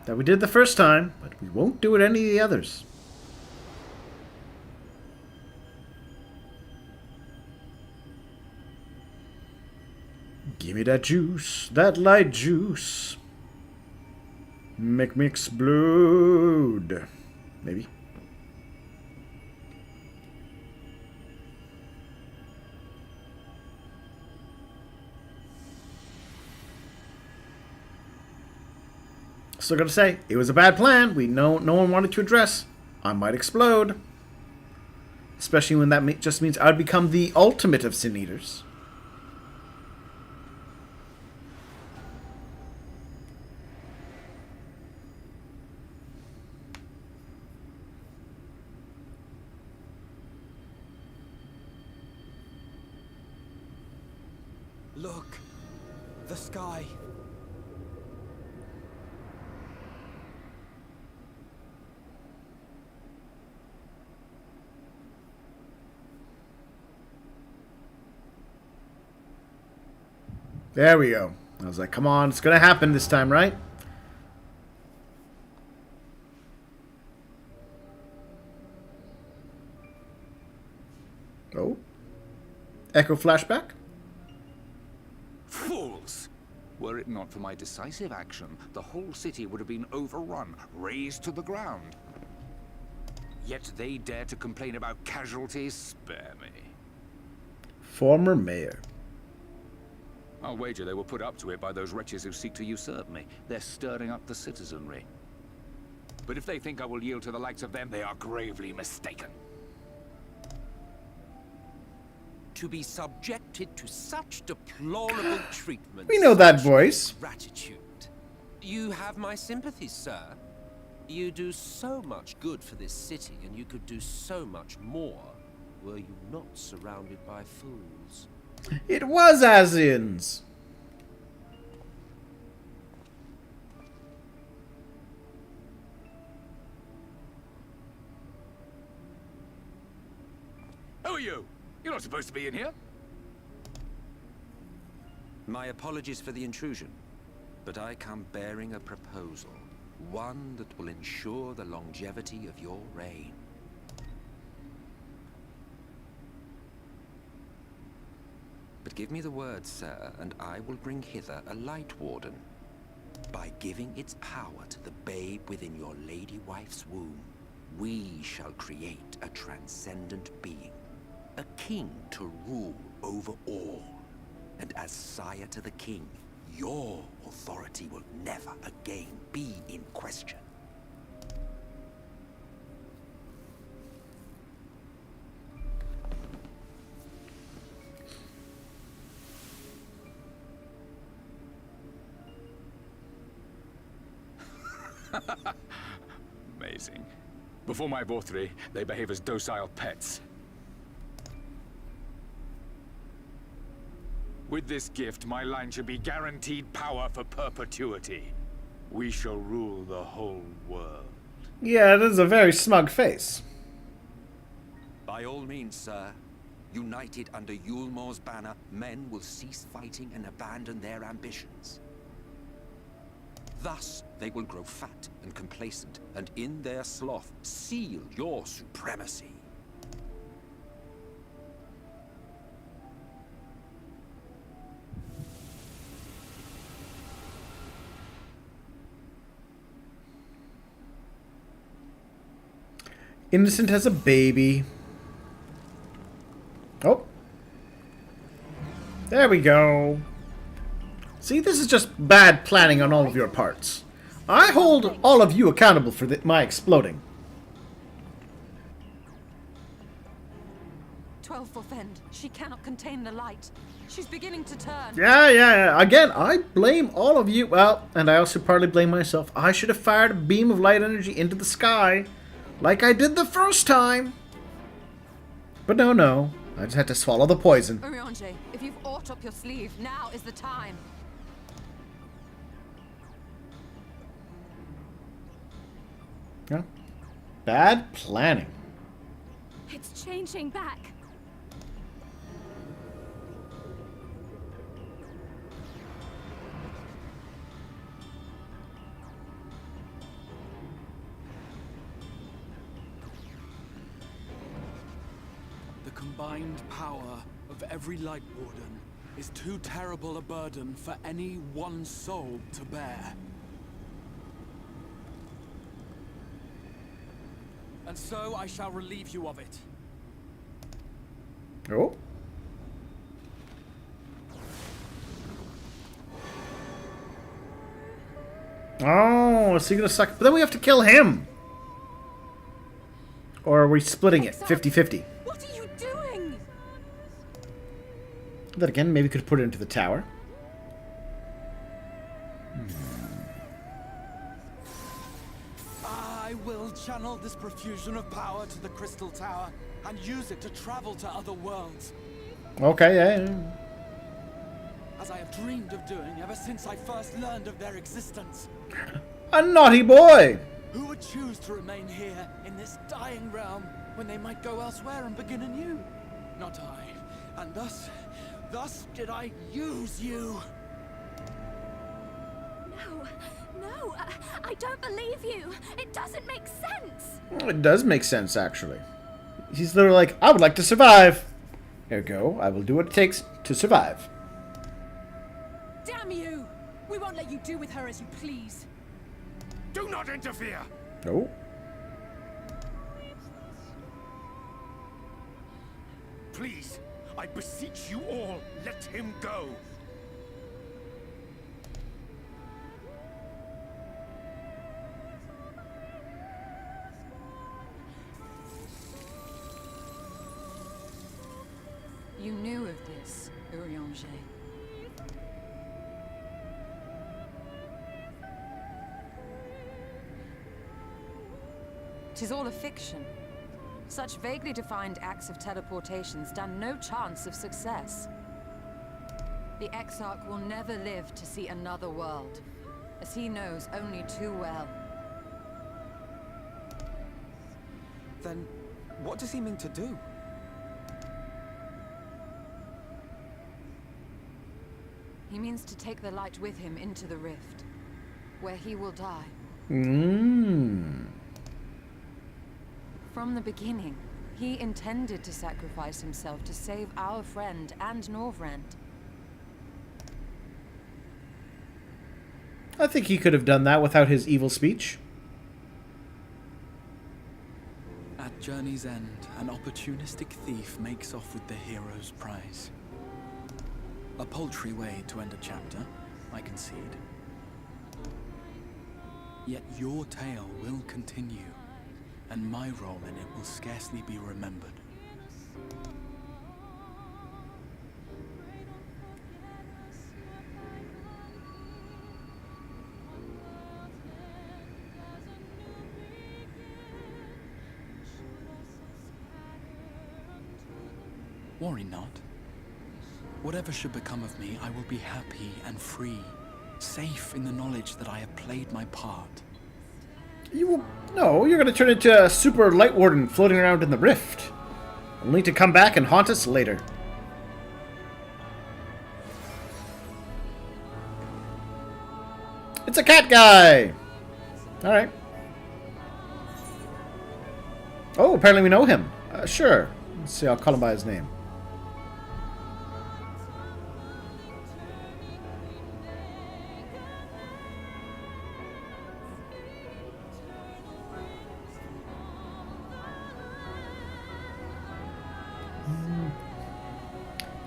That we did the first time, but we won't do it any of the others. Give me that juice, that light juice. Make me explode. Maybe. Still gotta say, it was a bad plan. No one wanted to address. I might explode. Especially when that just means I'd become the ultimate of Sin Eaters. Look, the sky. There we go. I was like, come on, it's gonna happen this time, right? Oh. Echo flashback? Fools! Were it not for my decisive action, the whole city would have been overrun, razed to the ground. Yet they dare to complain about casualties? Spare me. Former mayor. I'll wager they were put up to it by those wretches who seek to usurp me. They're stirring up the citizenry. But if they think I will yield to the likes of them, they are gravely mistaken. To be subjected to such deplorable treatment. We know that voice. Gratitude. You have my sympathies, sir. You do so much good for this city, and you could do so much more were you not surrounded by fools. It was Asians. Who are you? You're not supposed to be in here. My apologies for the intrusion, but I come bearing a proposal. One that will ensure the longevity of your reign. But give me the word, sir, and I will bring hither a Lightwarden. By giving its power to the babe within your lady wife's womb, we shall create a transcendent being. A king to rule over all. And as sire to the king, your authority will never again be in question. Amazing. Before my Vorthri, they behave as docile pets. With this gift, my line should be guaranteed power for perpetuity. We shall rule the whole world. Yeah, it is a very smug face. By all means, sir. United under Yulmor's banner, men will cease fighting and abandon their ambitions. Thus, they will grow fat and complacent, and in their sloth, seal your supremacy. Innocent as a baby. Oh. There we go. See, this is just bad planning on all of your parts. I hold all of you accountable for my exploding. 12 for Fend. She cannot contain the light. She's beginning to turn. Yeah. Again, I blame all of you. Well, and I also partly blame myself. I should have fired a beam of light energy into the sky, like I did the first time. But no. I just had to swallow the poison. Urianger, if you've aught up your sleeve, now is the time. Yeah. Bad planning. It's changing back. The combined power of every Lightwarden is too terrible a burden for any one soul to bear. And so I shall relieve you of it. Oh. Oh, so you're gonna suck. But then we have to kill him. Or are we splitting it? 50-50. What are you doing? That again, maybe we could put it into the tower. I will channel this profusion of power to the Crystal Tower and use it to travel to other worlds. Okay, yeah. As I have dreamed of doing ever since I first learned of their existence. A naughty boy! Who would choose to remain here in this dying realm when they might go elsewhere and begin anew? Not I. And thus did I use you. No, I don't believe you. It doesn't make sense. It does make sense, actually. He's literally like, I would like to survive. Here we go. I will do what it takes to survive. Damn you! We won't let you do with her as you please. Do not interfere! No. Please, I beseech you all, let him go. You knew of this, Urianger. Tis all a fiction. Such vaguely defined acts of teleportation stand no chance of success. The Exarch will never live to see another world, as he knows only too well. Then, what does he mean to do? He means to take the light with him into the rift, where he will die. From the beginning, he intended to sacrifice himself to save our friend and Norvrend. I think he could have done that without his evil speech. At journey's end, an opportunistic thief makes off with the hero's prize. A paltry way to end a chapter, I concede. Yet your tale will continue, and my role in it will scarcely be remembered. Worry not. Whatever should become of me, I will be happy and free, safe in the knowledge that I have played my part. You will... No, you're going to turn into a super Lightwarden floating around in the rift. Only to come back and haunt us later. It's a cat guy! Alright. Oh, apparently we know him. Sure. Let's see, I'll call him by his name.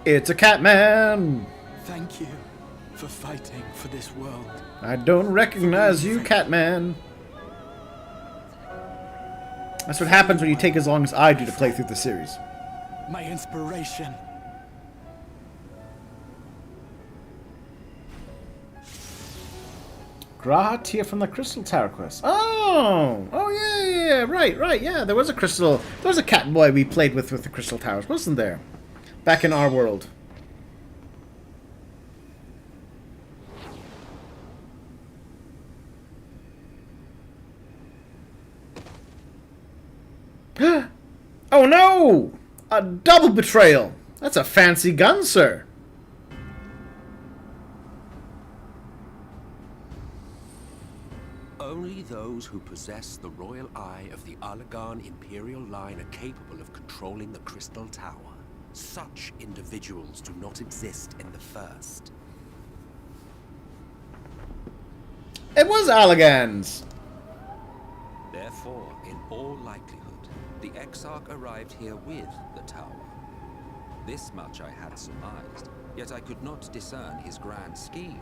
It's a cat man! Thank you for fighting for this world. I don't recognize you, Catman. That's what happens when you take as long as I do to play through the series. My inspiration. Graha Tear from the Crystal Tower quest. Oh! Oh, yeah, right, yeah. There was a crystal... There was a cat boy we played with the Crystal Towers, wasn't there? Back in our world. Oh no! A double betrayal! That's a fancy gun, sir. Only those who possess the royal eye of the Allagan Imperial line are capable of controlling the Crystal Tower. Such individuals do not exist in the First. It was Allagan's. Therefore, in all likelihood, the Exarch arrived here with the tower. This much I had surmised, yet I could not discern his grand scheme.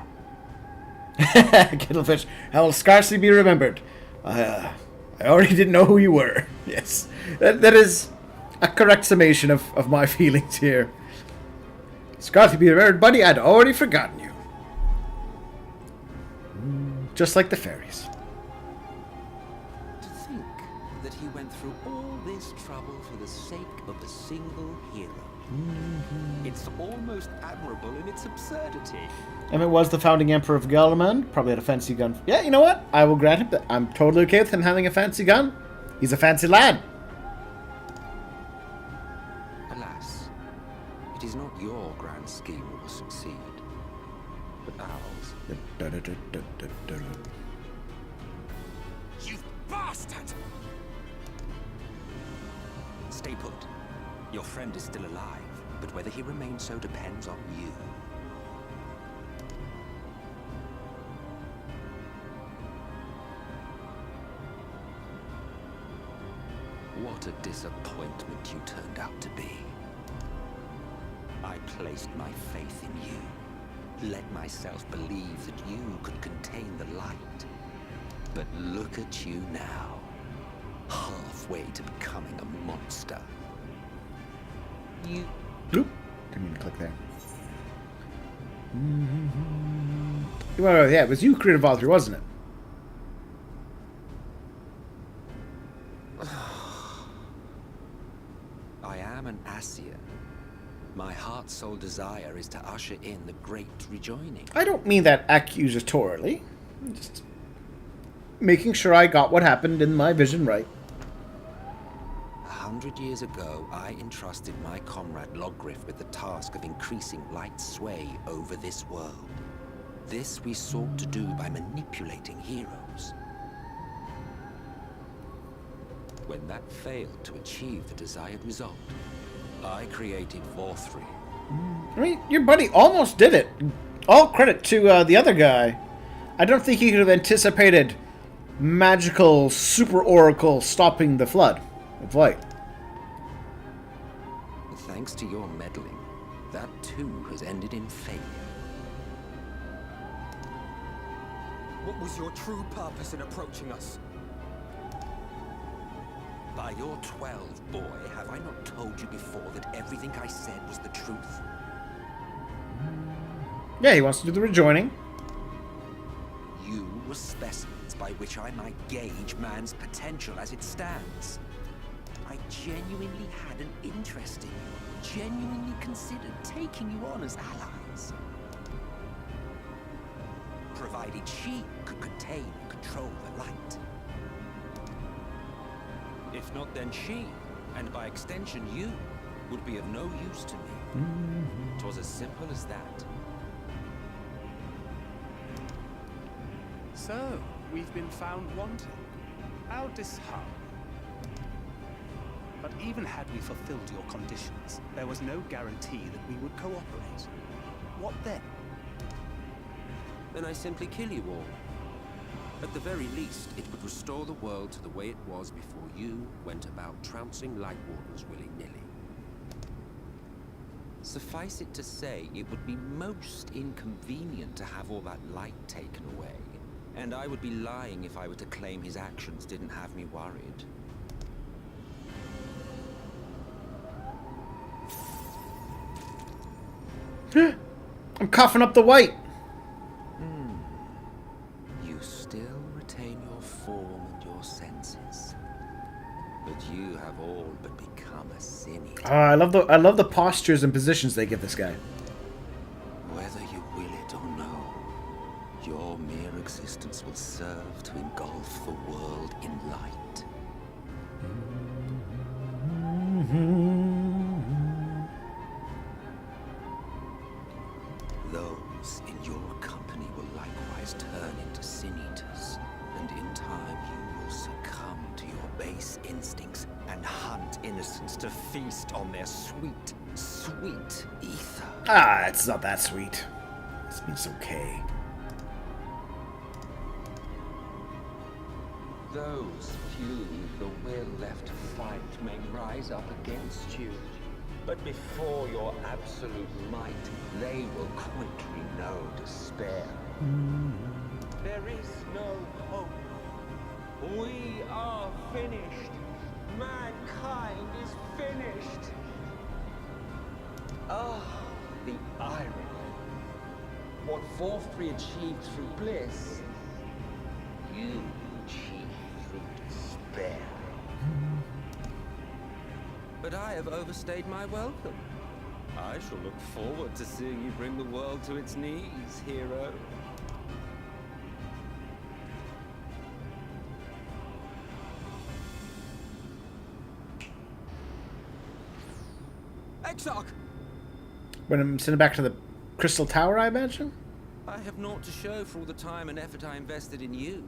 Kittlefish, I will scarcely be remembered. I already didn't know who you were. Yes, that is a correct summation of my feelings here. Scarcely be remembered, buddy. I'd already forgotten you. Just like the fairies. To think that he went through all this trouble for the sake of a single hero. It's almost admirable in its absurdity. And it was the founding emperor of Gelderman. Probably had a fancy gun. Yeah, you know what? I will grant him that. I'm totally okay with him having a fancy gun. He's a fancy lad. Alas, it is not your grand scheme that will succeed, but ours. You bastard! Stay put. Your friend is still alive, but whether he remains so depends on you. What a disappointment you turned out to be. I placed my faith in you. Let myself believe that you could contain the light. But look at you now. Halfway to becoming a monster. You... Nope. Didn't mean to click there. Well, yeah, it was you who created Valkyrie, wasn't it? I am an Asian. My heart's sole desire is to usher in the great rejoining. I don't mean that accusatorily. I'm just making sure I got what happened in my vision right. 100 years ago, I entrusted my comrade Logriff with the task of increasing light's sway over this world. This we sought to do by manipulating heroes. When that failed to achieve the desired result, I created Vorthri. I mean, your buddy almost did it. All credit to the other guy. I don't think he could have anticipated magical super oracle stopping the flood of light. Thanks to your meddling, that too has ended in failure. What was your true purpose in approaching us? By your 12, boy, have I not told you before that everything I said was the truth? Yeah, he wants to do the rejoining. You were specimens by which I might gauge man's potential as it stands. I genuinely had an interest in you, genuinely considered taking you on as allies. Provided she could contain and control the light. If not, then she, and by extension you, would be of no use to me. It was as simple as that. So, we've been found wanting. How disheartening. But even had we fulfilled your conditions, there was no guarantee that we would cooperate. What then? Then I simply kill you all. At the very least, it would restore the world to the way it was before you went about trouncing Lightwardens willy-nilly. Suffice it to say, it would be most inconvenient to have all that light taken away. And I would be lying if I were to claim his actions didn't have me worried. I'm coughing up the white. You still retain your form and your senses. But you have all but become a sin-eater. I love the postures and positions they give this guy. Whether you will it or no, your mere existence will serve to engulf the world in light. Those in your company will likewise turn into sin eaters, and in time you will succumb to your base instincts and hunt innocents to feast on their sweet, sweet ether. Ah, it's not that sweet. It's okay. Those few with the will left to fight may rise up against you. But before your absolute might, they will quickly know despair. There is no hope. We are finished. Mankind is finished. Ah, the irony. What fourth we achieved through bliss, you achieved through despair. But I have overstayed my welcome. I shall look forward to seeing you bring the world to its knees, hero. Exarch! When I'm sending back to the Crystal Tower, I imagine? I have naught to show for all the time and effort I invested in you.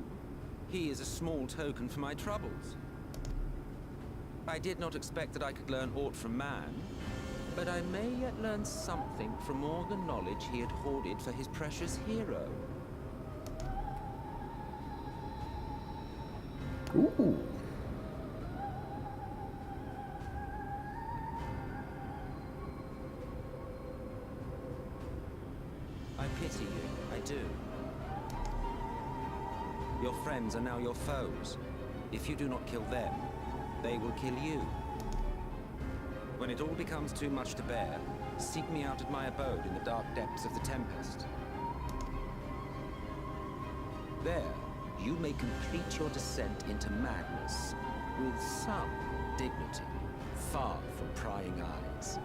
He is a small token for my troubles. I did not expect that I could learn aught from man, but I may yet learn something from all the knowledge he had hoarded for his precious hero. Ooh. I pity you, I do. Your friends are now your foes. If you do not kill them, they will kill you. When it all becomes too much to bear, seek me out at my abode in the dark depths of the Tempest. There, you may complete your descent into madness with some dignity, far from prying eyes.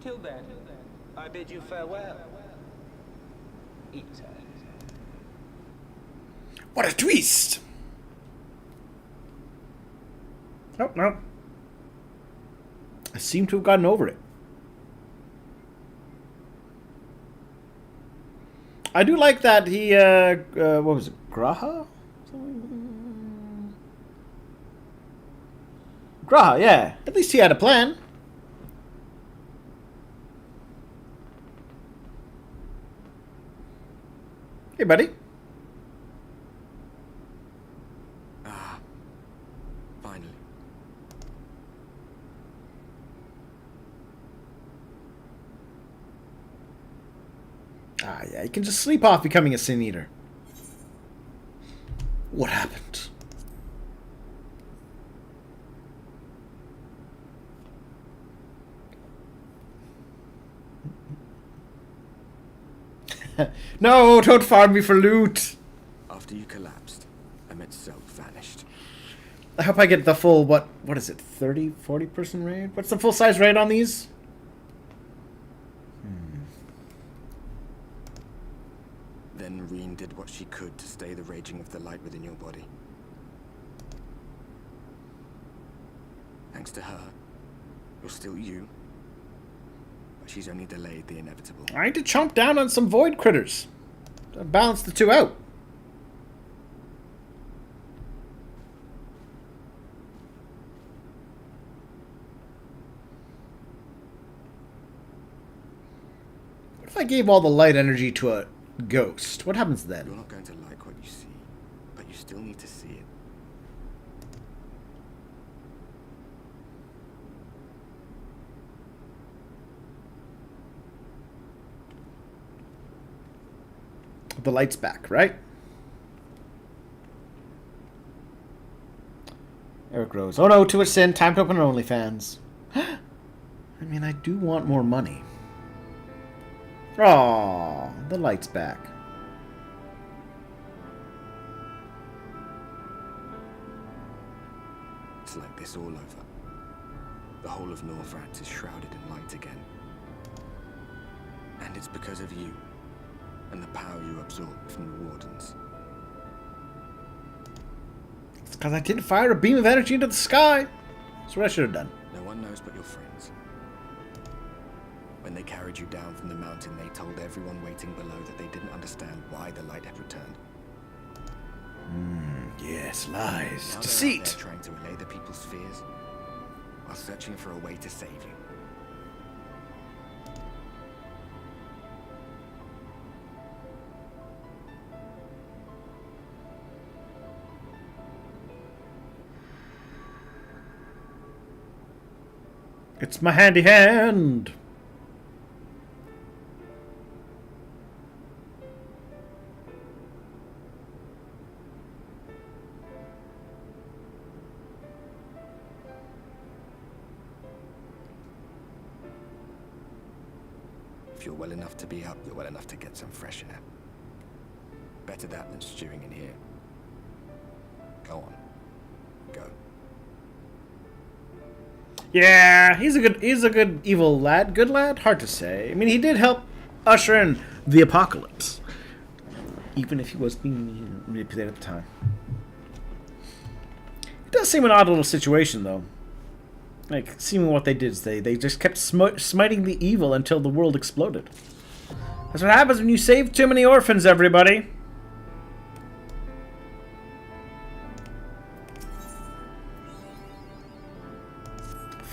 Till then, I bid you farewell. Eater. What a twist! Oh, no. I seem to have gotten over it. I do like that he, what was it, Graha? Graha, yeah. At least he had a plan. Hey, buddy. Ah, finally. Ah, yeah, you can just sleep off becoming a Sin Eater. What happened? No, don't farm me for loot. After you collapsed, I met Selk vanished. I hope I get the full, what is it, 30, 40 person raid? What's the full size raid on these? Then Reen did what she could to stay the raging of the light within your body. Thanks to her, you're still you. But she's only delayed the inevitable. I need to chomp down on some void critters to balance the two out. What if I gave all the light energy to a ghost? What happens then? You're not going to like what you see, but you still need to see it. The light's back, right? Eric Rose. Oh no, to a sin. Time to open an OnlyFans. I mean, I do want more money. Aww, the light's back. It's like this all over. The whole of Northrats is shrouded in light again. And it's because of you. and the power you absorb from the Wardens. It's because I didn't fire a beam of energy into the sky. That's what I should have done. No one knows but your friends. When they carried you down from the mountain, they told everyone waiting below that they didn't understand why the light had returned. Yes, lies. Now Deceit. they're out there trying to allay the people's fears, while searching for a way to save you. It's my handy hand. If you're well enough to be up, you're well enough to get some fresh air. Better that than stewing in here. Go on. Go. Yeah, he's a good evil lad. Good lad? Hard to say. I mean, he did help usher in the apocalypse. Even if he was being manipulated at the time. It does seem an odd little situation, though. Like, seeing what they did is they just kept smiting the evil until the world exploded. That's what happens when you save too many orphans, everybody.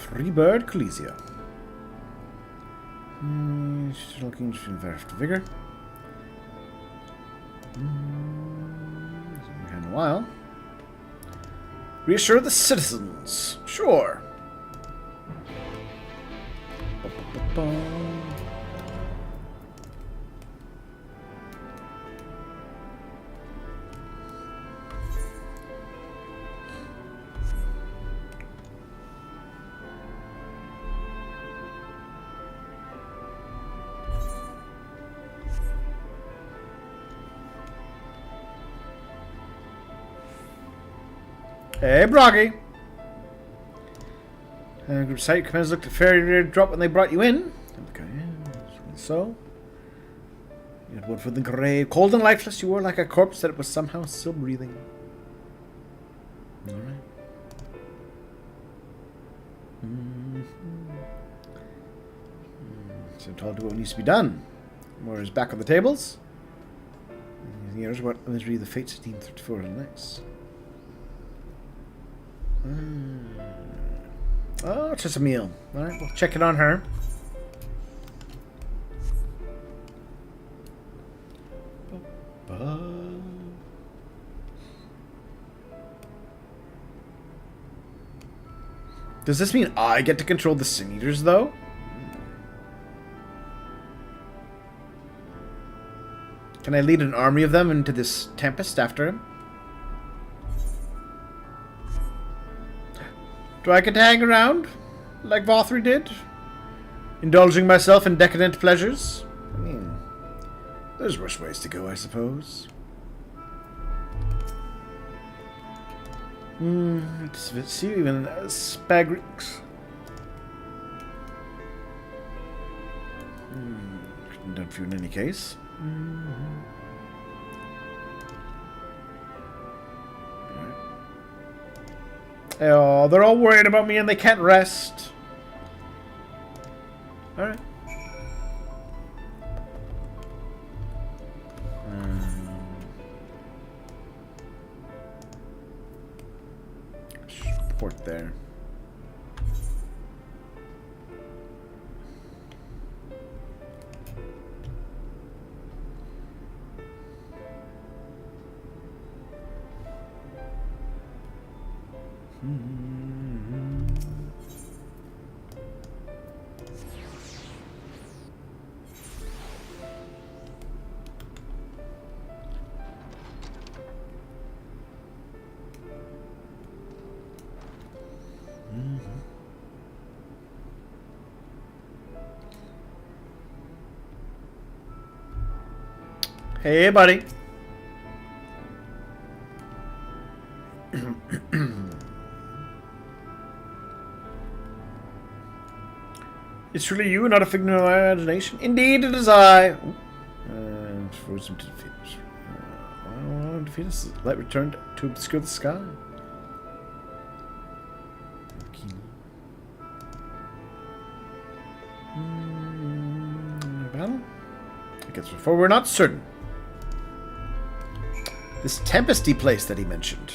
Freebird Collesia. She's looking to invest vigor. In a while. Reassure the citizens. Sure. Hey, Broggy. Group site commands looked at fair drop when they brought you in. Okay, so. You had wood for the grave. Cold and lifeless, you were like a corpse that was somehow still breathing. Alright. So told you what needs to be done. More is back on the tables. Here's what misery the fates deemed 34 is next. Oh, it's just a meal. Alright, we'll check it on her. Does this mean I get to control the Sin Eaters, though? Can I lead an army of them into this tempest after him? Do I get to hang around? Like Vothri did? Indulging myself in decadent pleasures? I mean, there's worse ways to go, I suppose. Let's see, even Spagrix. Done for you in any case. Oh, they're all worried about me and they can't rest. Alright. Port there. Hey, buddy. It's really you, not a figment of my imagination. Indeed, it is I. force him to defeat us. Defeat us. Light returned to obscure the sky. Battle? I guess before we're not certain. This tempesty place that he mentioned.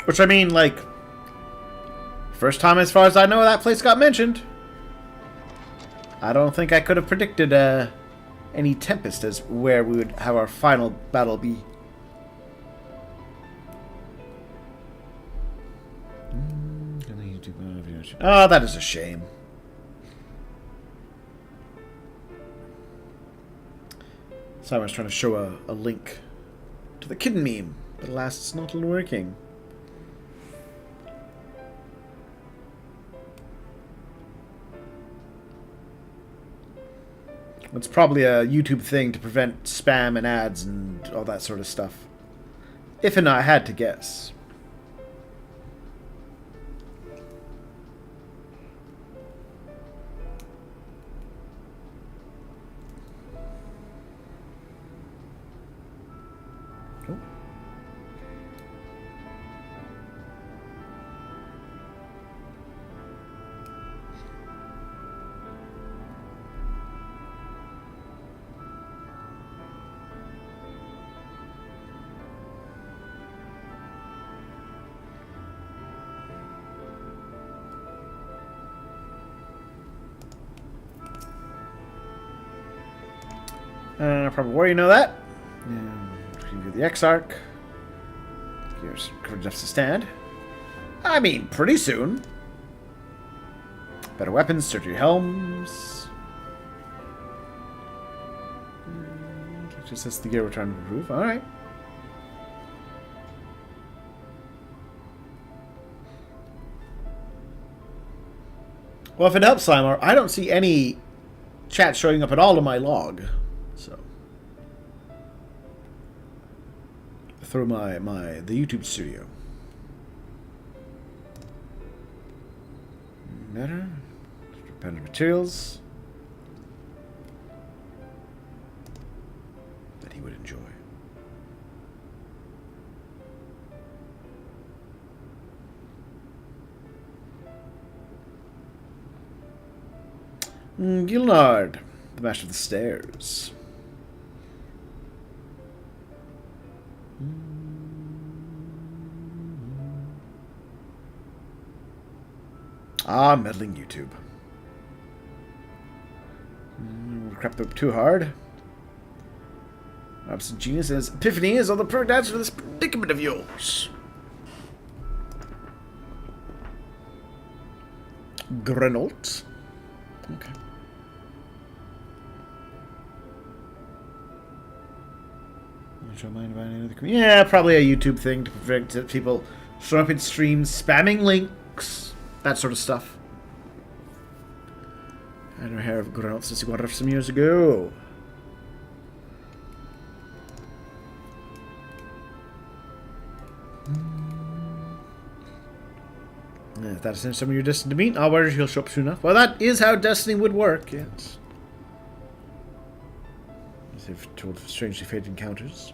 Which, I mean, like, first time as far as I know that place got mentioned. I don't think I could have predicted any Tempest as where we would have our final battle be. Oh, that is a shame. Simon's trying to show a link to the kitten meme, but alas, it's not working. It's probably a YouTube thing to prevent spam and ads and all that sort of stuff. If and I had to guess. Probably where you know that. Review the X-Arc. Here's courage enough to stand. I mean, pretty soon. Better weapons, surgery helms. Just that's the gear we're trying to improve. Alright. Well, if it helps, Slimer, I don't see any chat showing up at all in my log. So through the YouTube studio. Better. Repetitive materials that he would enjoy. Gilnard, the Master of the Stairs. Ah, meddling YouTube. Crap up too hard. Absent Genius says, Epiphany is all the perfect answer to this predicament of yours. Grenolt. Okay. Yeah, probably a YouTube thing to prevent people showing up in streams, spamming links, that sort of stuff. I don't hear of Grenolt since he got off some years ago. If that is someone you're destined to meet, I'll worry he'll show up soon enough. Well, that is how Destiny would work, yes. As they've told of strangely fated encounters.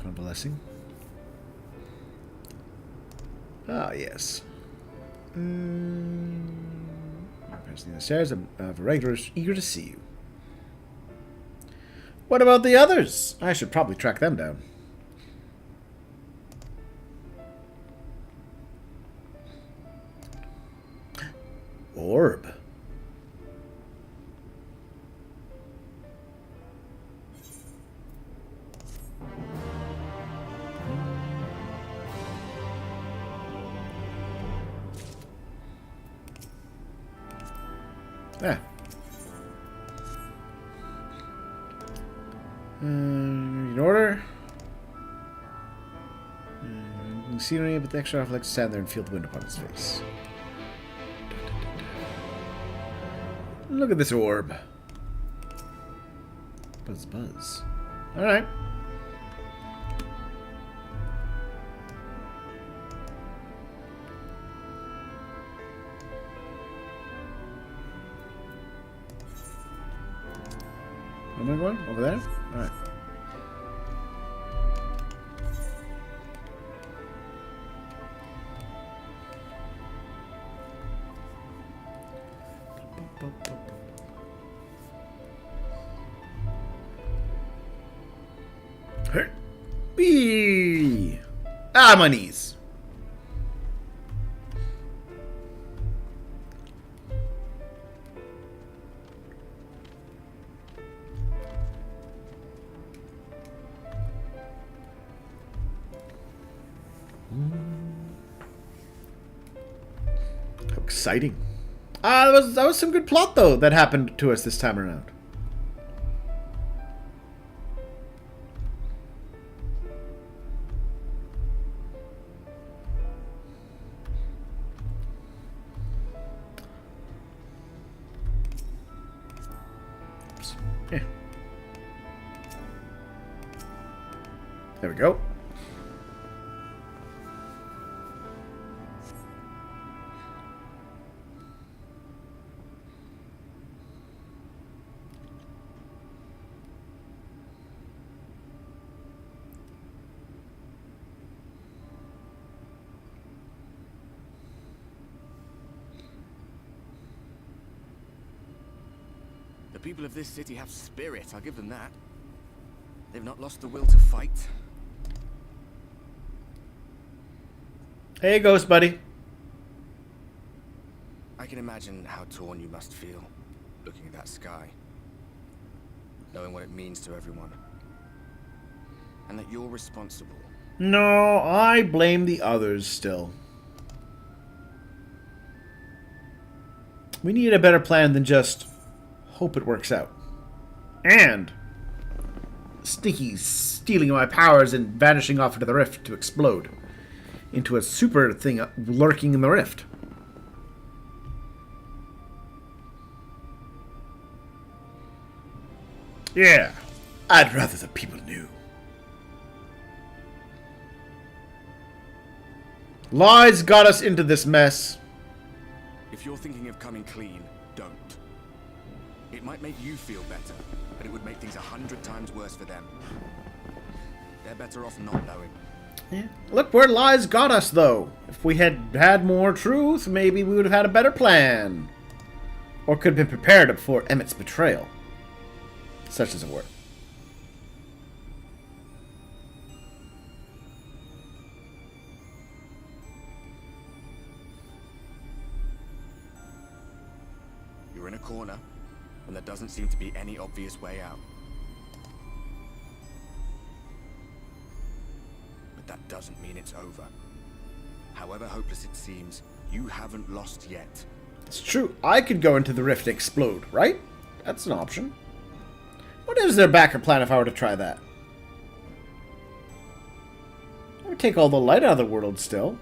A blessing. Ah, yes. Passing the stairs, I'm regulars eager to see you. What about the others? I should probably track them down. Orb. Ah. In order. Scenery, but the extra half likes to stand there and feel the wind upon his face. Look at this orb. Buzz, buzz. Alright. Where am I going? Over there? Alright. Whee! Ah, my knees. How exciting. That was some good plot though that happened to us this time around. Oops. Yeah. There we go. The people of this city have spirit, I'll give them that. They've not lost the will to fight. Hey, ghost buddy. I can imagine how torn you must feel, looking at that sky. Knowing what it means to everyone. And that you're responsible. No, I blame the others still. We need a better plan than just hope it works out. And Sneaky stealing my powers and vanishing off into the rift to explode. Into a super thing lurking in the rift. Yeah, I'd rather the people knew. Lies got us into this mess. If you're thinking of coming clean, don't. It might make you feel better, but it would make things 100 times worse for them. They're better off not knowing. Yeah. Look where lies got us, though. If we had had more truth, maybe we would have had a better plan. Or could have been prepared for Emmett's betrayal. Such as it were. You're in a corner, and there doesn't seem to be any obvious way out. But that doesn't mean it's over. However hopeless it seems, you haven't lost yet. It's true. I could go into the rift and explode, right? That's an option. What is their backup plan if I were to try that? I would take all the light out of the world still.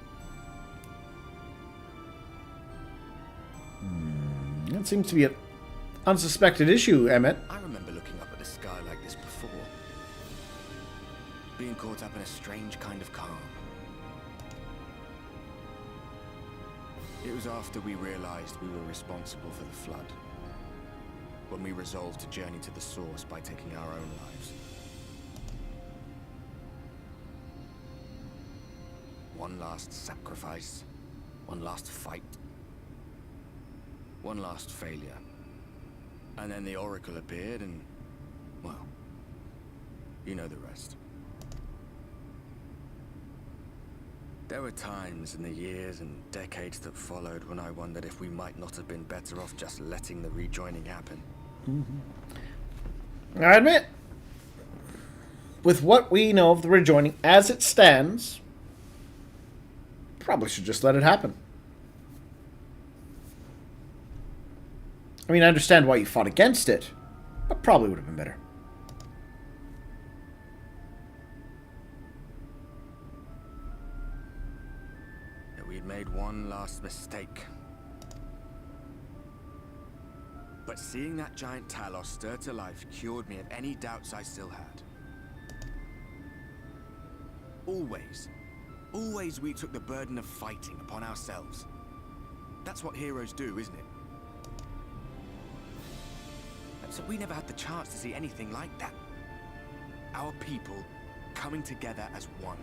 That seems to be an unsuspected issue, Emmett. I remember looking up at the sky like this before. Being caught up in a strange kind of calm. It was after we realized we were responsible for the flood. When we resolved to journey to the source by taking our own lives. One last sacrifice. One last fight. One last failure. And then the Oracle appeared and, well, you know the rest. There were times in the years and decades that followed when I wondered if we might not have been better off just letting the rejoining happen. I admit, with what we know of the rejoining as it stands, probably should just let it happen. I mean, I understand why you fought against it, but probably would have been better. That we'd made one last mistake. But seeing that giant Talos stir to life cured me of any doubts I still had. Always we took the burden of fighting upon ourselves. That's what heroes do, isn't it? So we never had the chance to see anything like that. Our people coming together as one.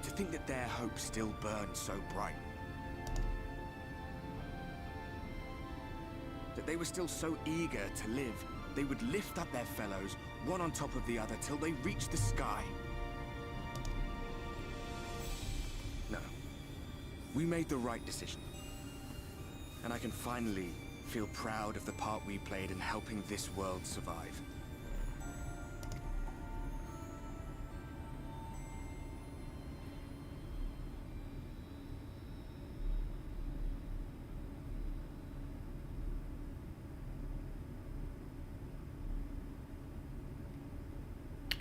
To think that their hope still burns so bright. That they were still so eager to live, they would lift up their fellows, one on top of the other, till they reached the sky. No. We made the right decision. And I can finally feel proud of the part we played in helping this world survive.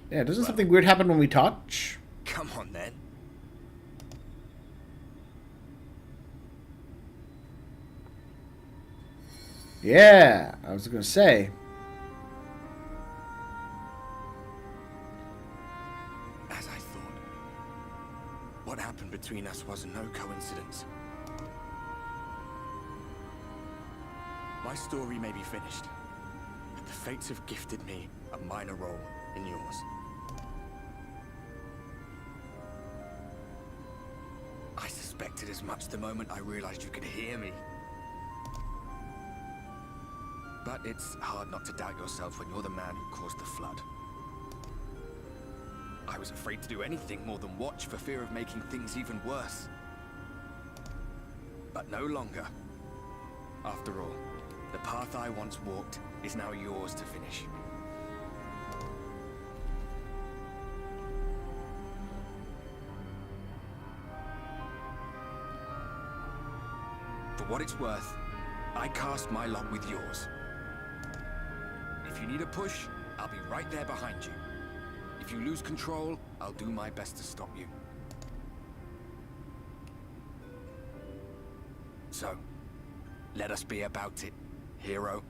Yeah, doesn't something weird happen when we touch? Come on, then. Yeah, I was gonna say. As I thought. What happened between us was no coincidence. My story may be finished, but the fates have gifted me a minor role in yours. I suspected as much the moment I realized you could hear me. But it's hard not to doubt yourself when you're the man who caused the flood. I was afraid to do anything more than watch for fear of making things even worse. But no longer. After all, the path I once walked is now yours to finish. For what it's worth, I cast my lot with yours. If you need a push, I'll be right there behind you. If you lose control, I'll do my best to stop you. So, let us be about it, hero.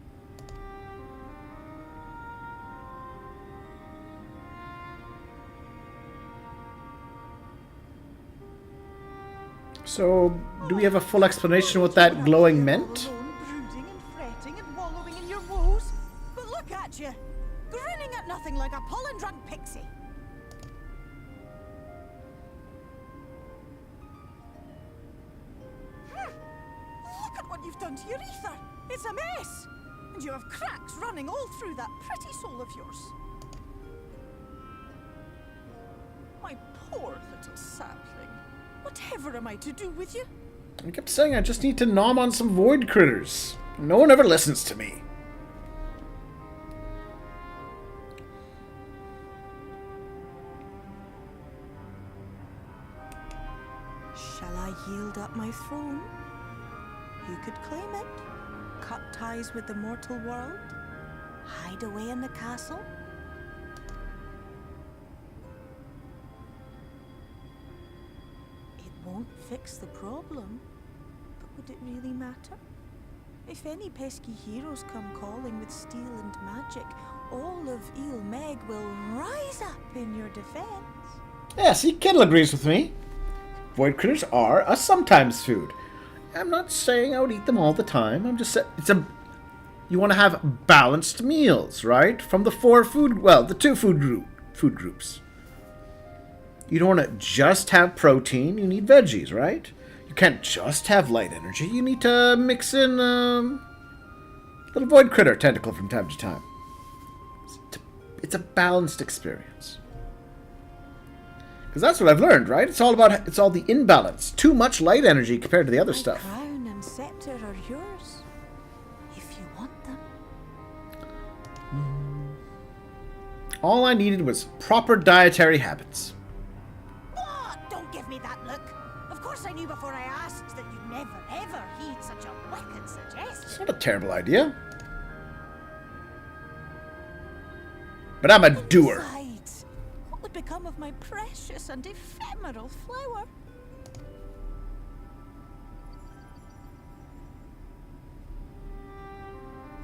So, do we have a full explanation what that glowing meant? Brooding and fretting and wallowing in your woes. But look at you, grinning at nothing like a pollen-drunk pixie. Look at what you've done to your ether. It's a mess. And you have cracks running all through that pretty soul of yours. My poor little sapling. Whatever am I to do with you? I kept saying I just need to nom on some void critters. No one ever listens to me. Shall I yield up my throne? You could claim it, cut ties with the mortal world, hide away in the castle. It won't fix the problem, but would it really matter? If any pesky heroes come calling with steel and magic, all of Il Meg will rise up in your defense. Yeah, see, Kendall agrees with me. Void critters are a sometimes food. I'm not saying I would eat them all the time. I'm just saying you want to have balanced meals, right? From the the two food groups. You don't want to just have protein. You need veggies, right? You can't just have light energy. You need to mix in little void critter tentacle from time to time. It's a balanced experience. Because that's what I've learned, right? It's all the imbalance. Too much light energy compared to the other stuff. Crown and scepter are yours, if you want them. All I needed was proper dietary habits. Oh, don't give me that look. Of course I knew before I asked that you'd never, ever heed such a wicked suggestion. It's not a terrible idea. But I'm a doer. Besides, what would become of my precious and ephemeral flower?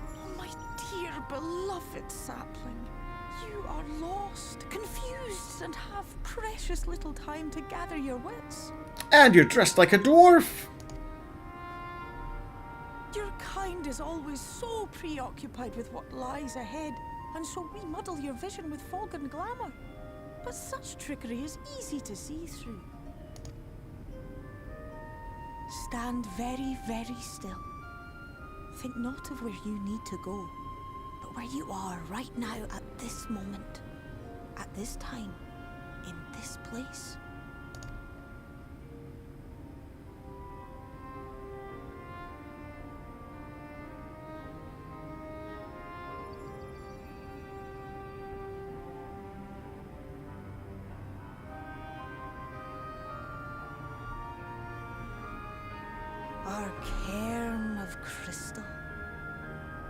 Oh, my dear beloved sapling. You are lost, confused, and have precious little time to gather your wits. And you're dressed like a dwarf. Your kind is always so preoccupied with what lies ahead, and so we muddle your vision with fog and glamour. But such trickery is easy to see through. Stand very, very still. Think not of where you need to go, but where you are right now at this moment, at this time, in this place. Our cairn of crystal.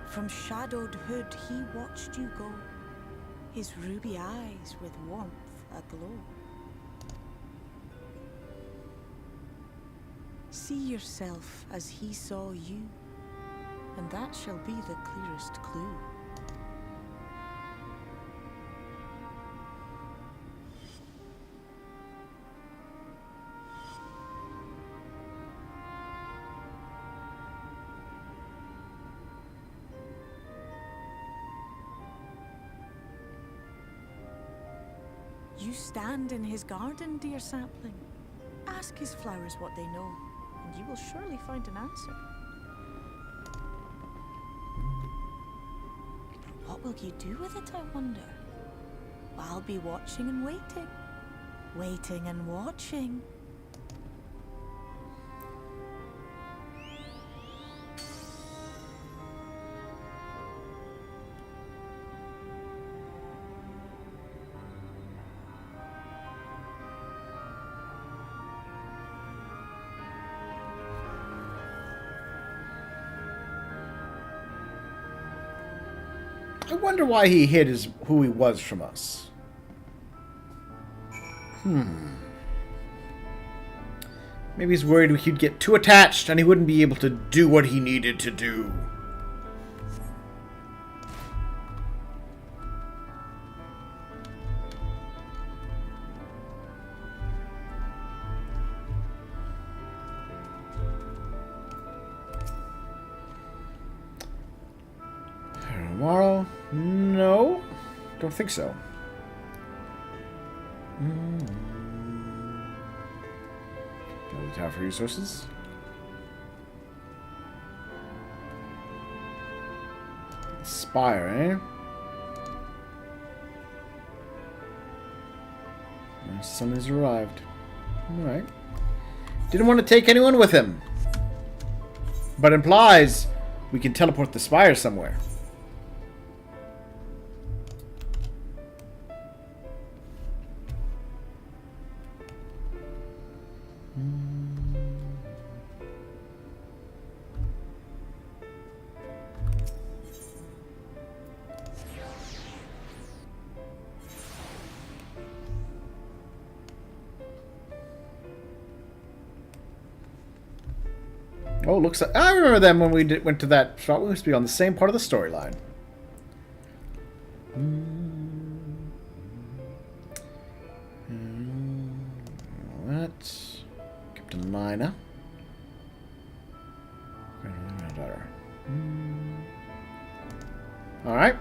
From shadowed hood he watched you go, his ruby eyes with warmth aglow. See yourself as he saw you, and that shall be the clearest clue. You stand in his garden, dear sapling. Ask his flowers what they know, and you will surely find an answer. But what will you do with it, I wonder? I'll be watching and waiting. Waiting and watching. I wonder why he hid who he was from us. Maybe he's worried he'd get too attached and he wouldn't be able to do what he needed to do. Tomorrow? No, don't think so. Tower for resources. Spire, eh? My son has arrived. Alright. Didn't want to take anyone with him. But implies we can teleport the spire somewhere. Oh, looks like... I remember them when we went to that spot. We must be on the same part of the storyline. What? Captain Mina. Alright.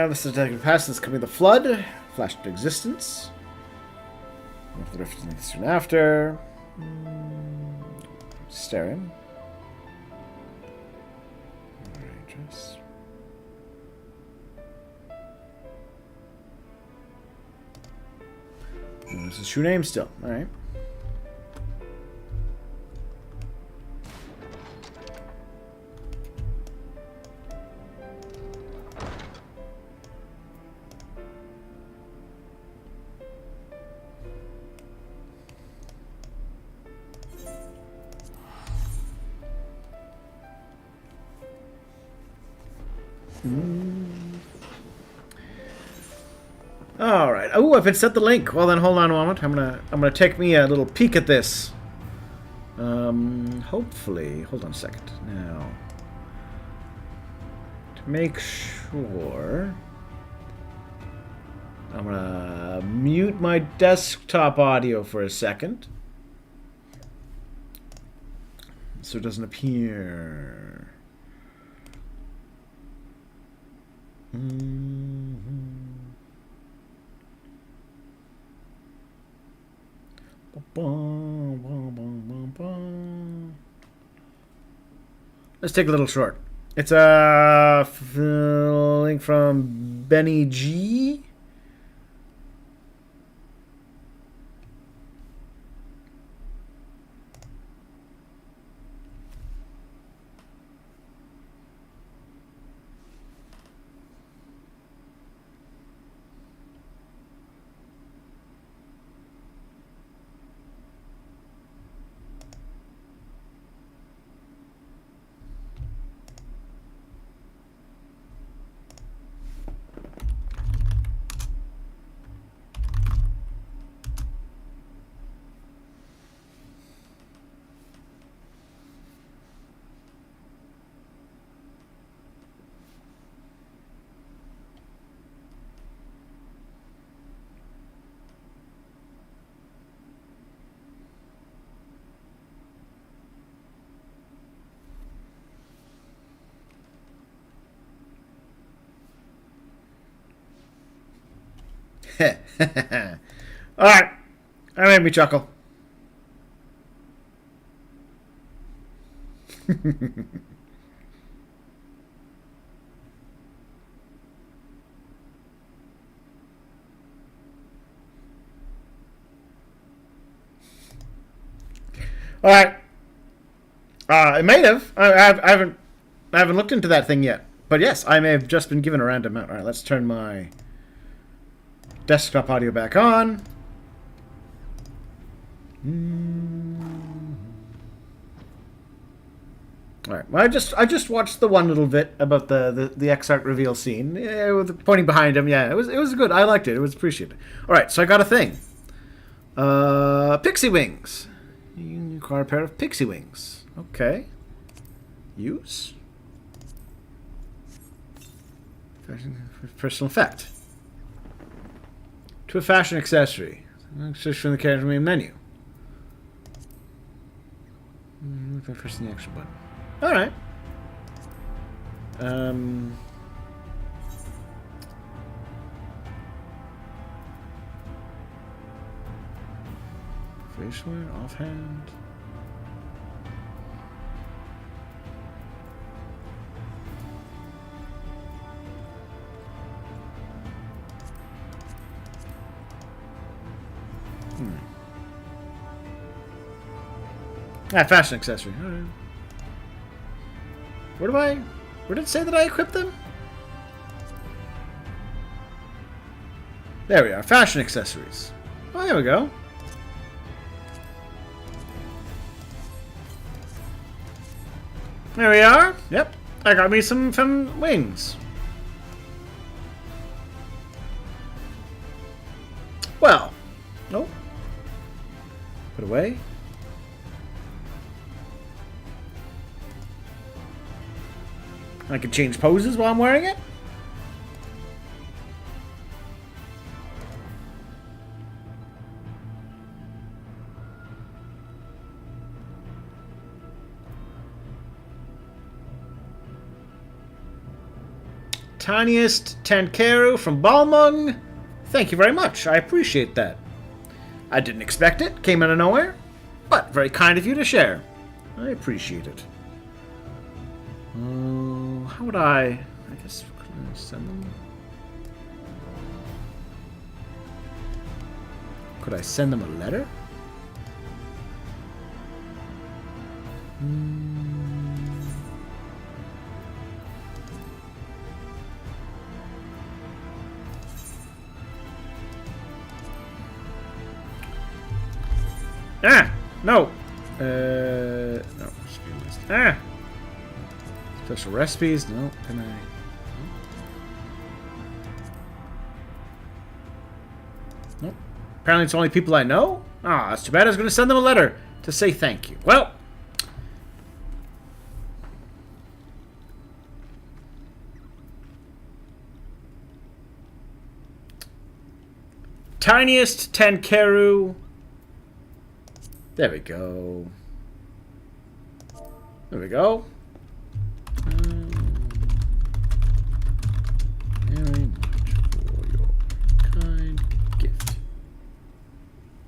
This is attacking past. This coming the flood. Flashed into existence. The rift soon after. Staring. Outrageous. This is true name still. Alright. All right. Oh, I've been sent the link. Well, then hold on a moment. I'm gonna take me a little peek at this. Hopefully, hold on a second. Now, to make sure, I'm gonna mute my desktop audio for a second, so it doesn't appear. Let's take a little short. It's a link from Benny G. Alright. That made me chuckle. Alright. It may have. I haven't looked into that thing yet. But yes, I may have just been given a random amount. Alright, let's turn my desktop audio back on. Alright, well, I just watched the one little bit about the X-Art reveal scene. Yeah, with pointing behind him. Yeah, it was good. I liked it. It was appreciated. Alright, so I got a thing. Pixie wings. You acquire a pair of pixie wings. Okay. Use. Personal effect. To a fashion accessory. Accessory from the character main menu. Pressing the extra button. Alright. Facial offhand. Fashion accessory. Alright. Where did it say that I equipped them? There we are. Fashion accessories. Oh, there we go. There we are. Yep. I got me some wings. Well. Nope. Put away. I can change poses while I'm wearing it. Tiniest Tankeru from Balmung. Thank you very much. I appreciate that. I didn't expect it. Came out of nowhere. But very kind of you to share. I appreciate it. How would I guess, could I send them? Could I send them a letter? No. No. Special recipes? No. Can I? Nope. Apparently it's only people I know? Ah, that's too bad. I was going to send them a letter to say thank you. Well. Tiniest Tankeru. There we go. There we go. Very much for your kind gift.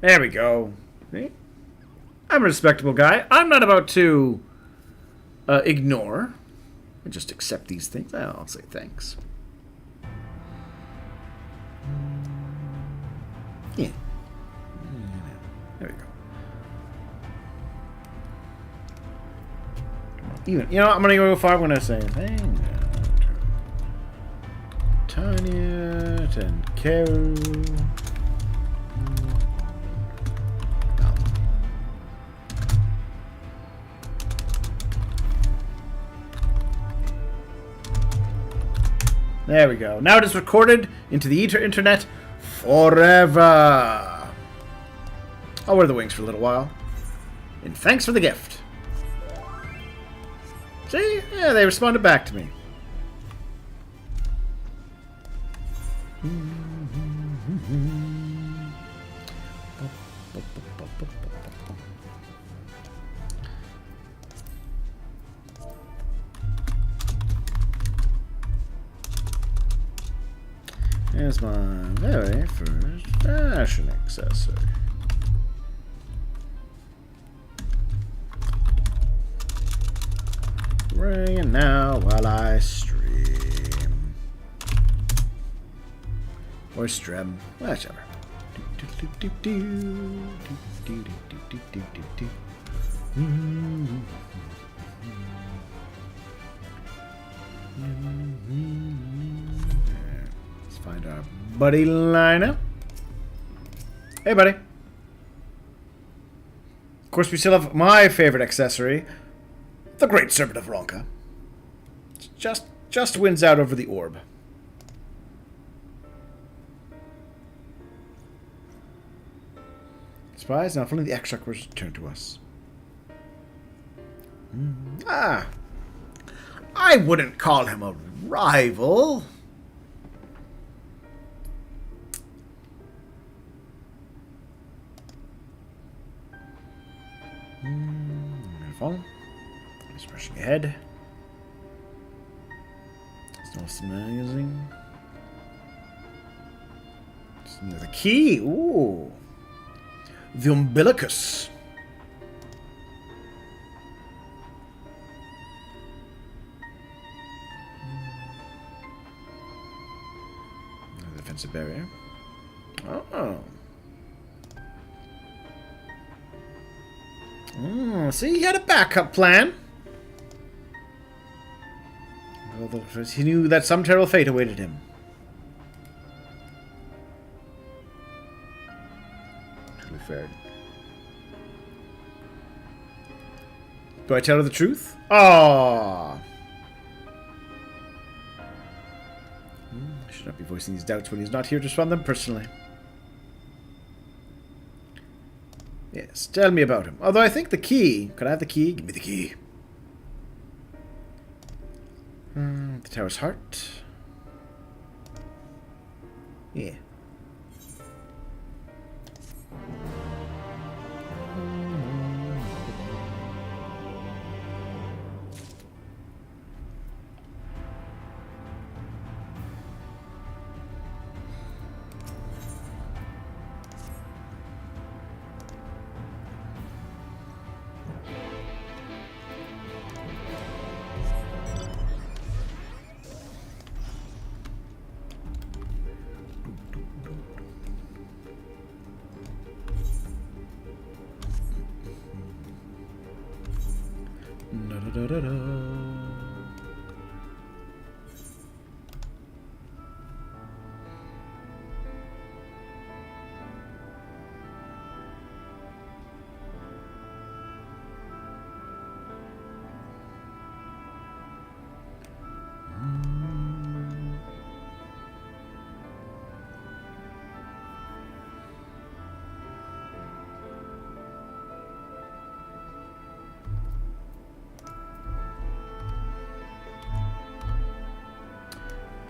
There we go. See? I'm a respectable guy. I'm not about to ignore and just accept these things. I'll say thanks. Yeah. There we go. Even, you know, I'm gonna go far. I'm gonna say thing. Tanya and Carol. There we go. Now it is recorded into the internet forever. I'll wear the wings for a little while. And thanks for the gift. See? Yeah, they responded back to me. Here's my very first fashion accessory. Ringing now while I stream. Or stream. Whichever. Let's find our buddy Lina. Hey, buddy. Of course, we still have my favorite accessory. The Great Serpent of Ronka. Just wins out over the orb. Spies, now if only the extract was returned to us. Ah. I wouldn't call him a rival. Wonderful. Just rushing ahead. It's not amazing. Just near the key. Ooh. The umbilicus. Another defensive barrier. Oh. See, he had a backup plan. He knew that some terrible fate awaited him. To be fair. Do I tell her the truth? Ah. I should not be voicing these doubts when he's not here to respond them personally. Yes, tell me about him. Although I think the key... Could I have the key? Give me the key. The Tower's Heart. Yeah.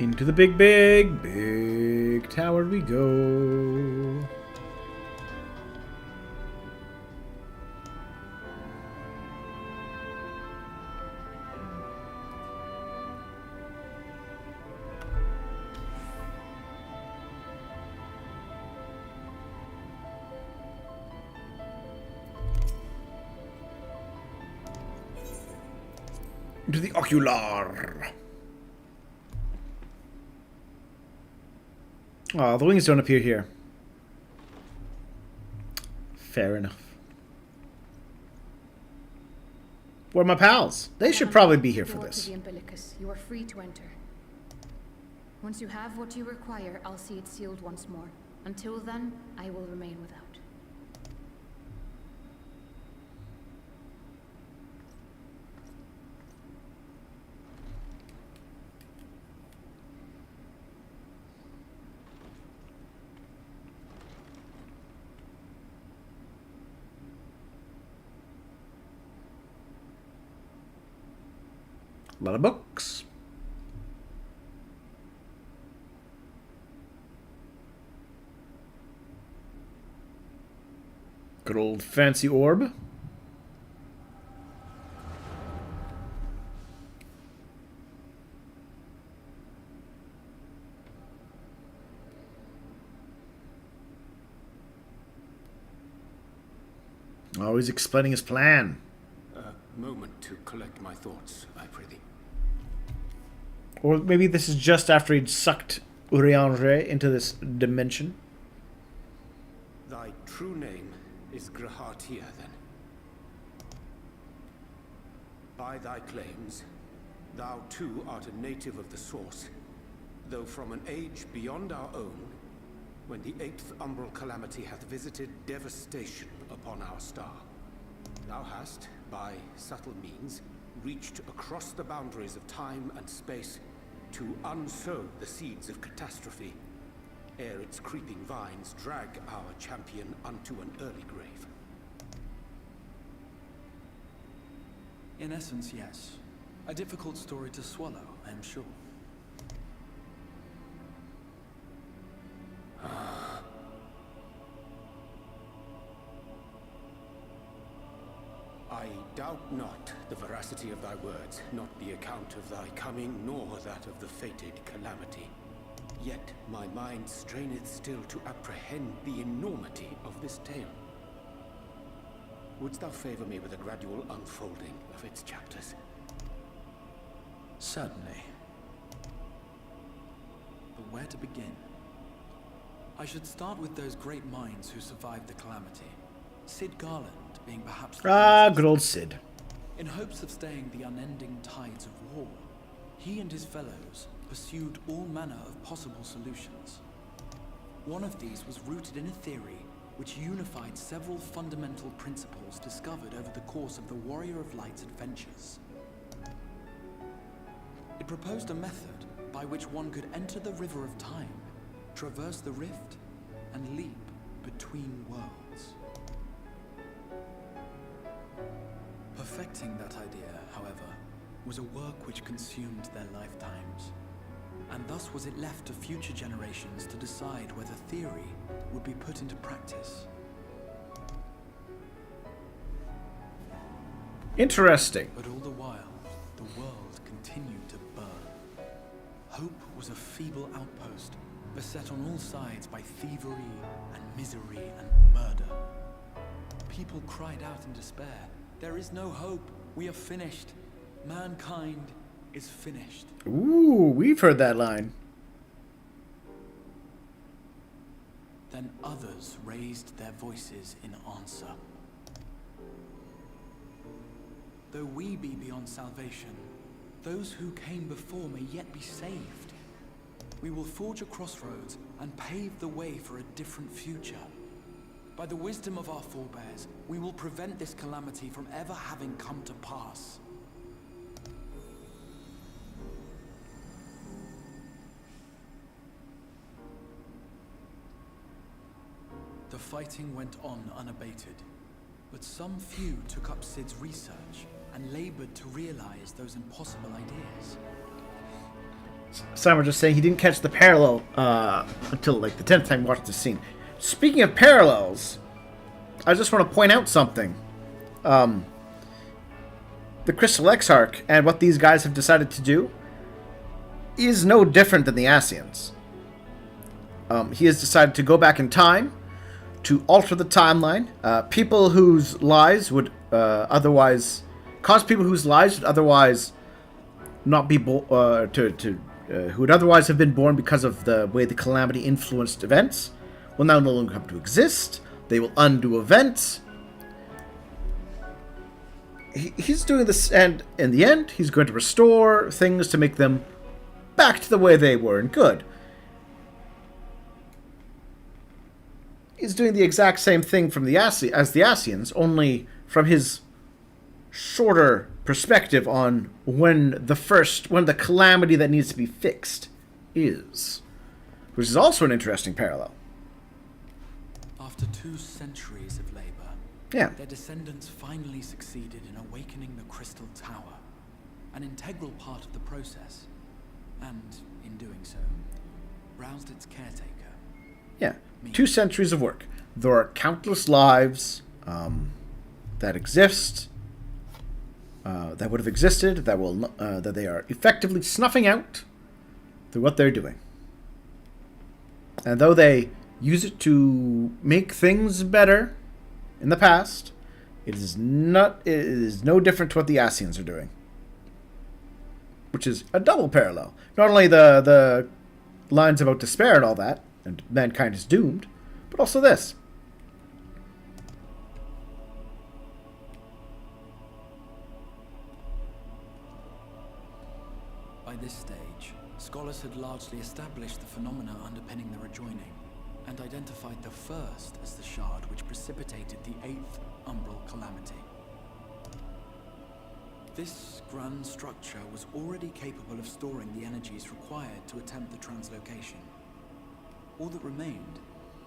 Into the big tower we go. Into the ocular. Oh, the wings don't appear here. Fair enough. Where are my pals? They should probably be here for this. The umbilicus. You are free to enter. Once you have what you require, I'll see it sealed once more. Until then, I will remain without. A lot of books. Good old fancy orb. Always explaining his plan. A moment to collect my thoughts, I prithee. Or maybe this is just after he'd sucked Urianre into this dimension. Thy true name is Grahatia, then. By thy claims, thou too art a native of the Source, though from an age beyond our own, when the 8th umbral calamity hath visited devastation upon our star. Thou hast, by subtle means, reached across the boundaries of time and space to unsow the seeds of catastrophe, ere its creeping vines drag our champion unto an early grave. In essence, yes. A difficult story to swallow, I am sure. I doubt not the veracity of thy words, not the account of thy coming, nor that of the fated calamity. Yet my mind straineth still to apprehend the enormity of this tale. Wouldst thou favor me with a gradual unfolding of its chapters? Certainly. But where to begin? I should start with those great minds who survived the calamity. Sid Garland being perhaps the good old Sid. In hopes of staying the unending tides of war, he and his fellows pursued all manner of possible solutions. One of these was rooted in a theory which unified several fundamental principles discovered over the course of the Warrior of Light's adventures. It proposed a method by which one could enter the river of time, traverse the rift, and leap between worlds. Perfecting that idea, however, was a work which consumed their lifetimes, and thus was it left to future generations to decide whether theory would be put into practice. Interesting. But all the while, the world continued to burn. Hope was a feeble outpost, beset on all sides by thievery and misery and murder. People cried out in despair. There is no hope. We are finished. Mankind is finished. Ooh, we've heard that line. Then others raised their voices in answer. Though we be beyond salvation, those who came before may yet be saved. We will forge a crossroads and pave the way for a different future. By the wisdom of our forebears, we will prevent this calamity from ever having come to pass. The fighting went on unabated, but some few took up Sid's research and labored to realize those impossible ideas. Simon just saying he didn't catch the parallel until like the 10th time he watched the scene. Speaking of parallels, I just want to point out something. The Crystal Exarch and what these guys have decided to do is no different than the Ascians. He has decided to go back in time to alter the timeline. People whose lives would otherwise cause people whose lives would otherwise not be who would otherwise have been born because of the way the calamity influenced events will now no longer come to exist. They will undo events. He's doing this, and in the end, he's going to restore things to make them back to the way they were and good. He's doing the exact same thing from as the Ascians, only from his shorter perspective on when the calamity that needs to be fixed is. Which is also an interesting parallel. After 2 centuries of labor, their descendants finally succeeded in awakening the Crystal Tower, an integral part of the process, and, in doing so, roused its caretaker. Yeah, 2 centuries of work. There are countless lives that exist, that would have existed, that they are effectively snuffing out through what they're doing. And though they use it to make things better in the past, it is no different to what the Ascians are doing. Which is a double parallel. Not only the lines about despair and all that, and mankind is doomed, but also this. By this stage, scholars had largely established the phenomena underpinning the rejoining, and identified the first as the shard which precipitated the 8th umbral calamity. This grand structure was already capable of storing the energies required to attempt the translocation. All that remained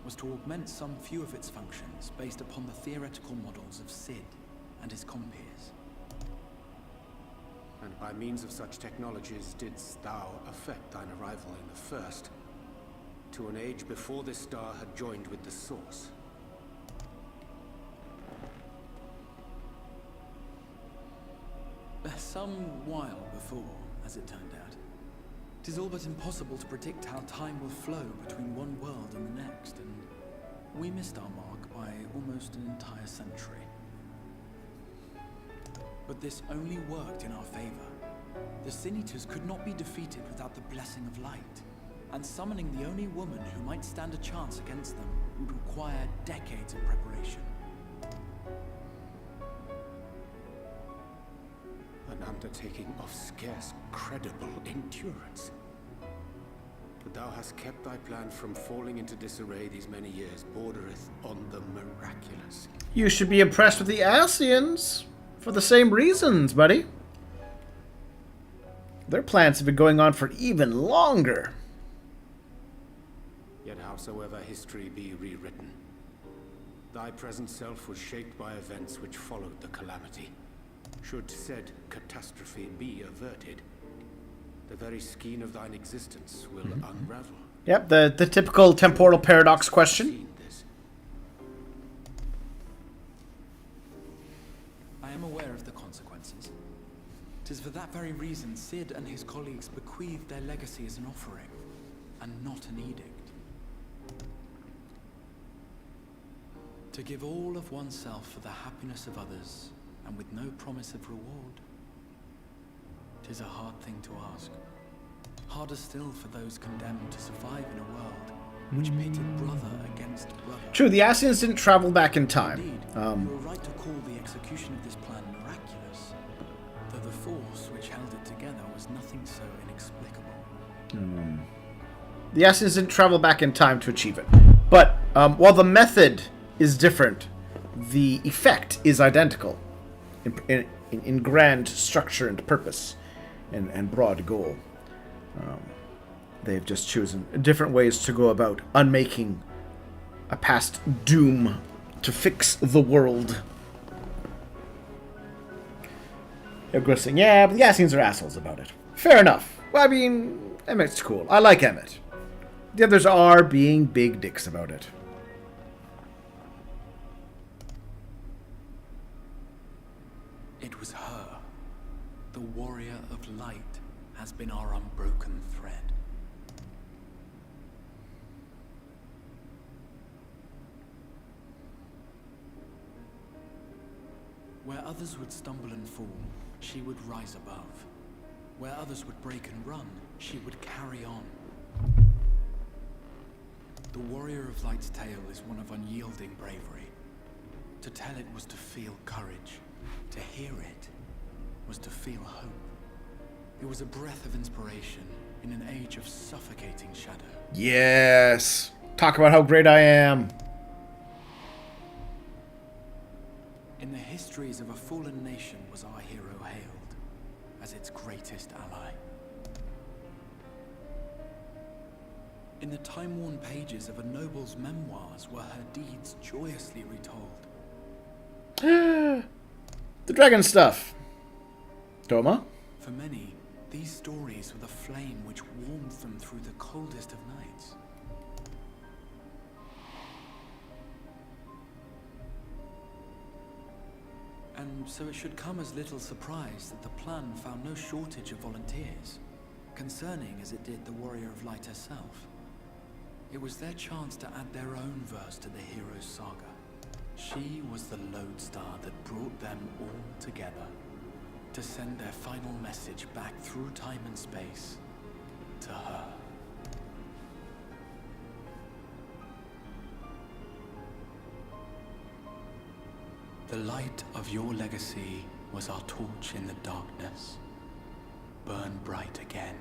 was to augment some few of its functions based upon the theoretical models of Sid and his compeers. And by means of such technologies didst thou affect thine arrival in the first, to an age before this star had joined with the source. Some while before, as it turned out. 'Tis all but impossible to predict how time will flow between one world and the next, and we missed our mark by almost an entire century. But this only worked in our favor. The Sin Eaters could not be defeated without the blessing of light, and summoning the only woman who might stand a chance against them would require decades of preparation. An undertaking of scarce credible endurance. But thou hast kept thy plan from falling into disarray these many years, bordereth on the miraculous. You should be impressed with the Ascians for the same reasons, buddy. Their plans have been going on for even longer. Yet howsoever history be rewritten, thy present self was shaped by events which followed the calamity. Should said catastrophe be averted, the very skein of thine existence will unravel. Yep, the typical temporal paradox question. I am aware of the consequences. 'Tis for that very reason Sid and his colleagues bequeathed their legacy as an offering, and not an edict. To give all of oneself for the happiness of others, and with no promise of reward. 'Tis a hard thing to ask. Harder still for those condemned to survive in a world which pitted brother against brother. True, the Ascians didn't travel back in time. Indeed, you were right to call the execution of this plan miraculous, though the force which held it together was nothing so inexplicable. The Ascians didn't travel back in time to achieve it. But while the method is different, the effect is identical. In grand structure and purpose and broad goal. They've just chosen different ways to go about unmaking a past doom to fix the world. They're saying, yeah, but the Ascians are assholes about it. Fair enough. Well, I mean, Emmett's cool. I like Emmett. The others are being big dicks about it. It was her. The warrior of light has been our unbroken thread. Where others would stumble and fall, she would rise above. Where others would break and run, she would carry on. The warrior of light's tale is one of unyielding bravery. To tell it was to feel courage. To hear it was to feel hope. It was a breath of inspiration in an age of suffocating shadow. Yes! Talk about how great I am! In the histories of a fallen nation was our hero hailed as its greatest ally. In the time-worn pages of a noble's memoirs were her deeds joyously retold. The dragon stuff. Doma? For many, these stories were the flame which warmed them through the coldest of nights. And so it should come as little surprise that the plan found no shortage of volunteers, concerning as it did the Warrior of Light herself. It was their chance to add their own verse to the hero's saga. She was the lodestar that brought them all together, to send their final message back through time and space to her. The light of your legacy was our torch in the darkness. Burn bright again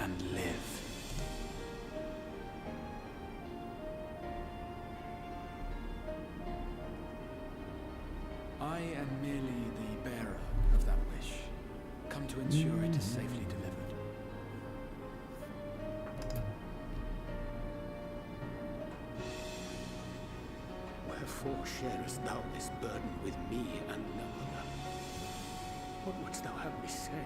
and live. I am merely the bearer of that wish, come to ensure it is safely delivered. Wherefore sharest thou this burden with me and no other? What wouldst thou have me say?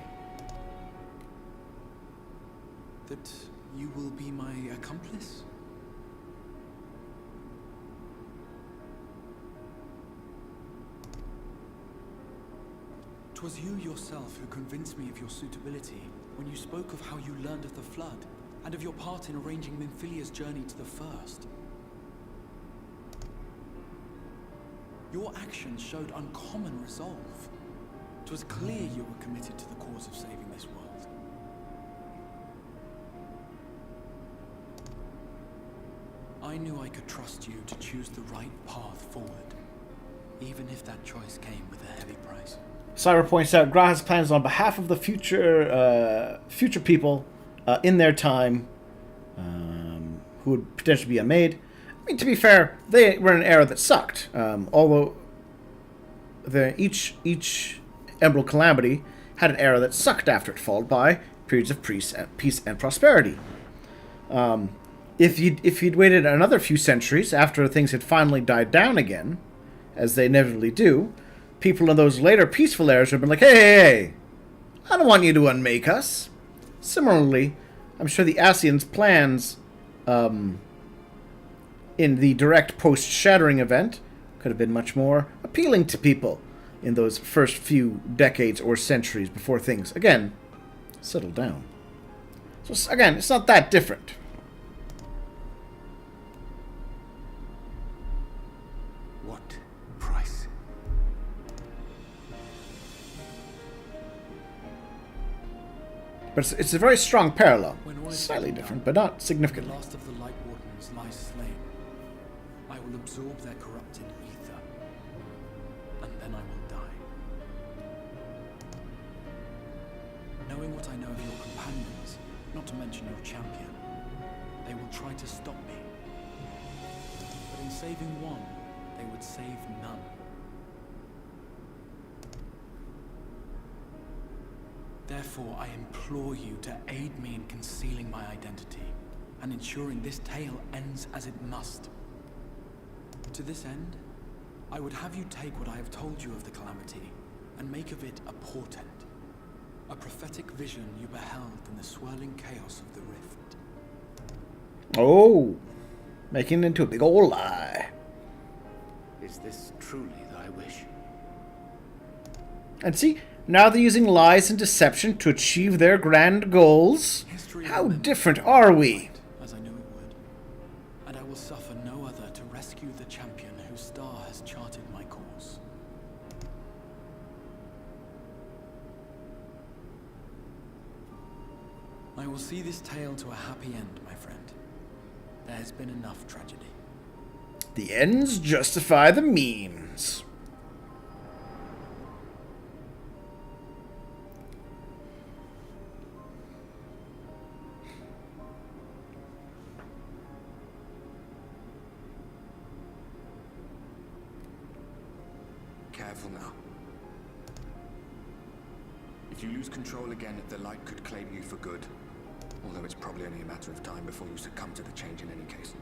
That you will be my accomplice? 'Twas you yourself who convinced me of your suitability when you spoke of how you learned of the Flood, and of your part in arranging Minfilia's journey to the First. Your actions showed uncommon resolve. 'Twas clear you were committed to the cause of saving this world. I knew I could trust you to choose the right path forward, even if that choice came with a heavy price. Cyber points out Gra has plans on behalf of the future people in their time who would potentially be unmade. I mean, to be fair, they were in an era that sucked. Although each Emerald Calamity had an era that sucked after it, followed by periods of peace and prosperity. If you'd waited another few centuries after things had finally died down again, as they inevitably do, people in those later peaceful eras would have been like, hey, I don't want you to unmake us. Similarly, I'm sure the Ascians' plans in the direct post-shattering event could have been much more appealing to people in those first few decades or centuries before things, again, settled down. So, again, it's not that different. What price? But it's a very strong parallel. Slightly different, but not significantly. The last of the Lightwardens lies slain. I will absorb their corrupted ether, and then I will die. Knowing what I know of your companions, not to mention your champion, they will try to stop me. But in saving one, they would save none. Therefore, I implore you to aid me in concealing my identity, and ensuring this tale ends as it must. To this end, I would have you take what I have told you of the Calamity, and make of it a portent. A prophetic vision you beheld in the swirling chaos of the rift. Oh, making it into a big old lie. Is this truly thy wish? And see, now they're using lies and deception to achieve their grand goals. History How will different are we? as I knew it would, and I will suffer no other to rescue the champion whose star has charted my course. I will see this tale to a happy end, my friend. There has been enough tragedy. The ends justify the means. Careful now. If you lose control again, the light could claim you for good. Although it's probably only a matter of time before you succumb to the change in any case.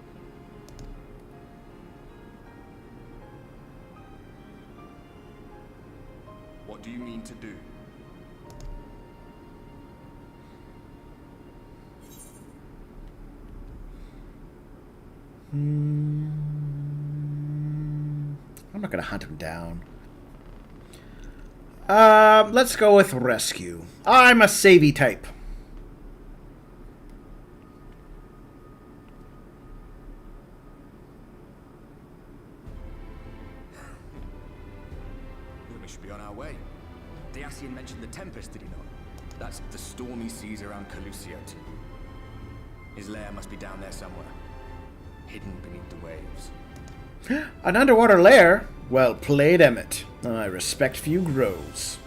What do you mean to do? I'm not gonna hunt him down. Let's go with rescue. I'm a savey type. We should be on our way. Dacian mentioned the Tempest, did he not? That's the stormy seas around Calusio. His lair must be down there somewhere, hidden beneath the waves. An underwater lair? Well played, Emmett. My respect for you grows.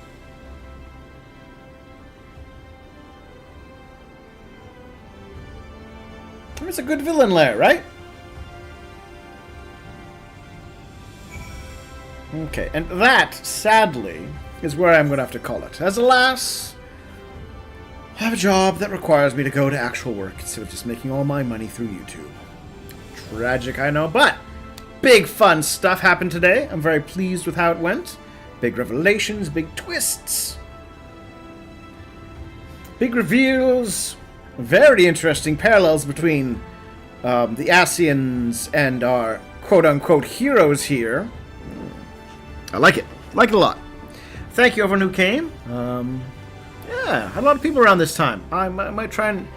It's a good villain lair, right? Okay, and that, sadly, is where I'm going to have to call it. As alas, I have a job that requires me to go to actual work instead of just making all my money through YouTube. Tragic, I know, but big fun stuff happened today. I'm very pleased with how it went. Big revelations, big twists, big reveals, very interesting parallels between the Asians and our quote-unquote heroes here. I like it. Like it a lot. Thank you, everyone who came. Yeah, had a lot of people around this time. I might try and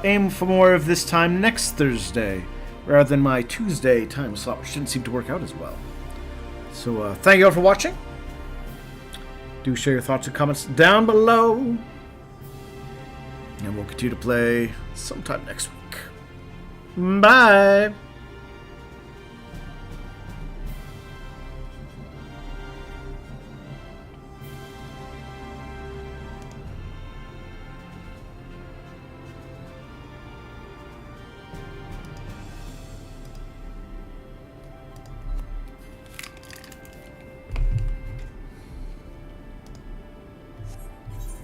aim for more of this time next Thursday, rather than my Tuesday time slot, which didn't seem to work out as well. So, thank you all for watching. Do share your thoughts and comments down below. And we'll continue to play sometime next week. Bye!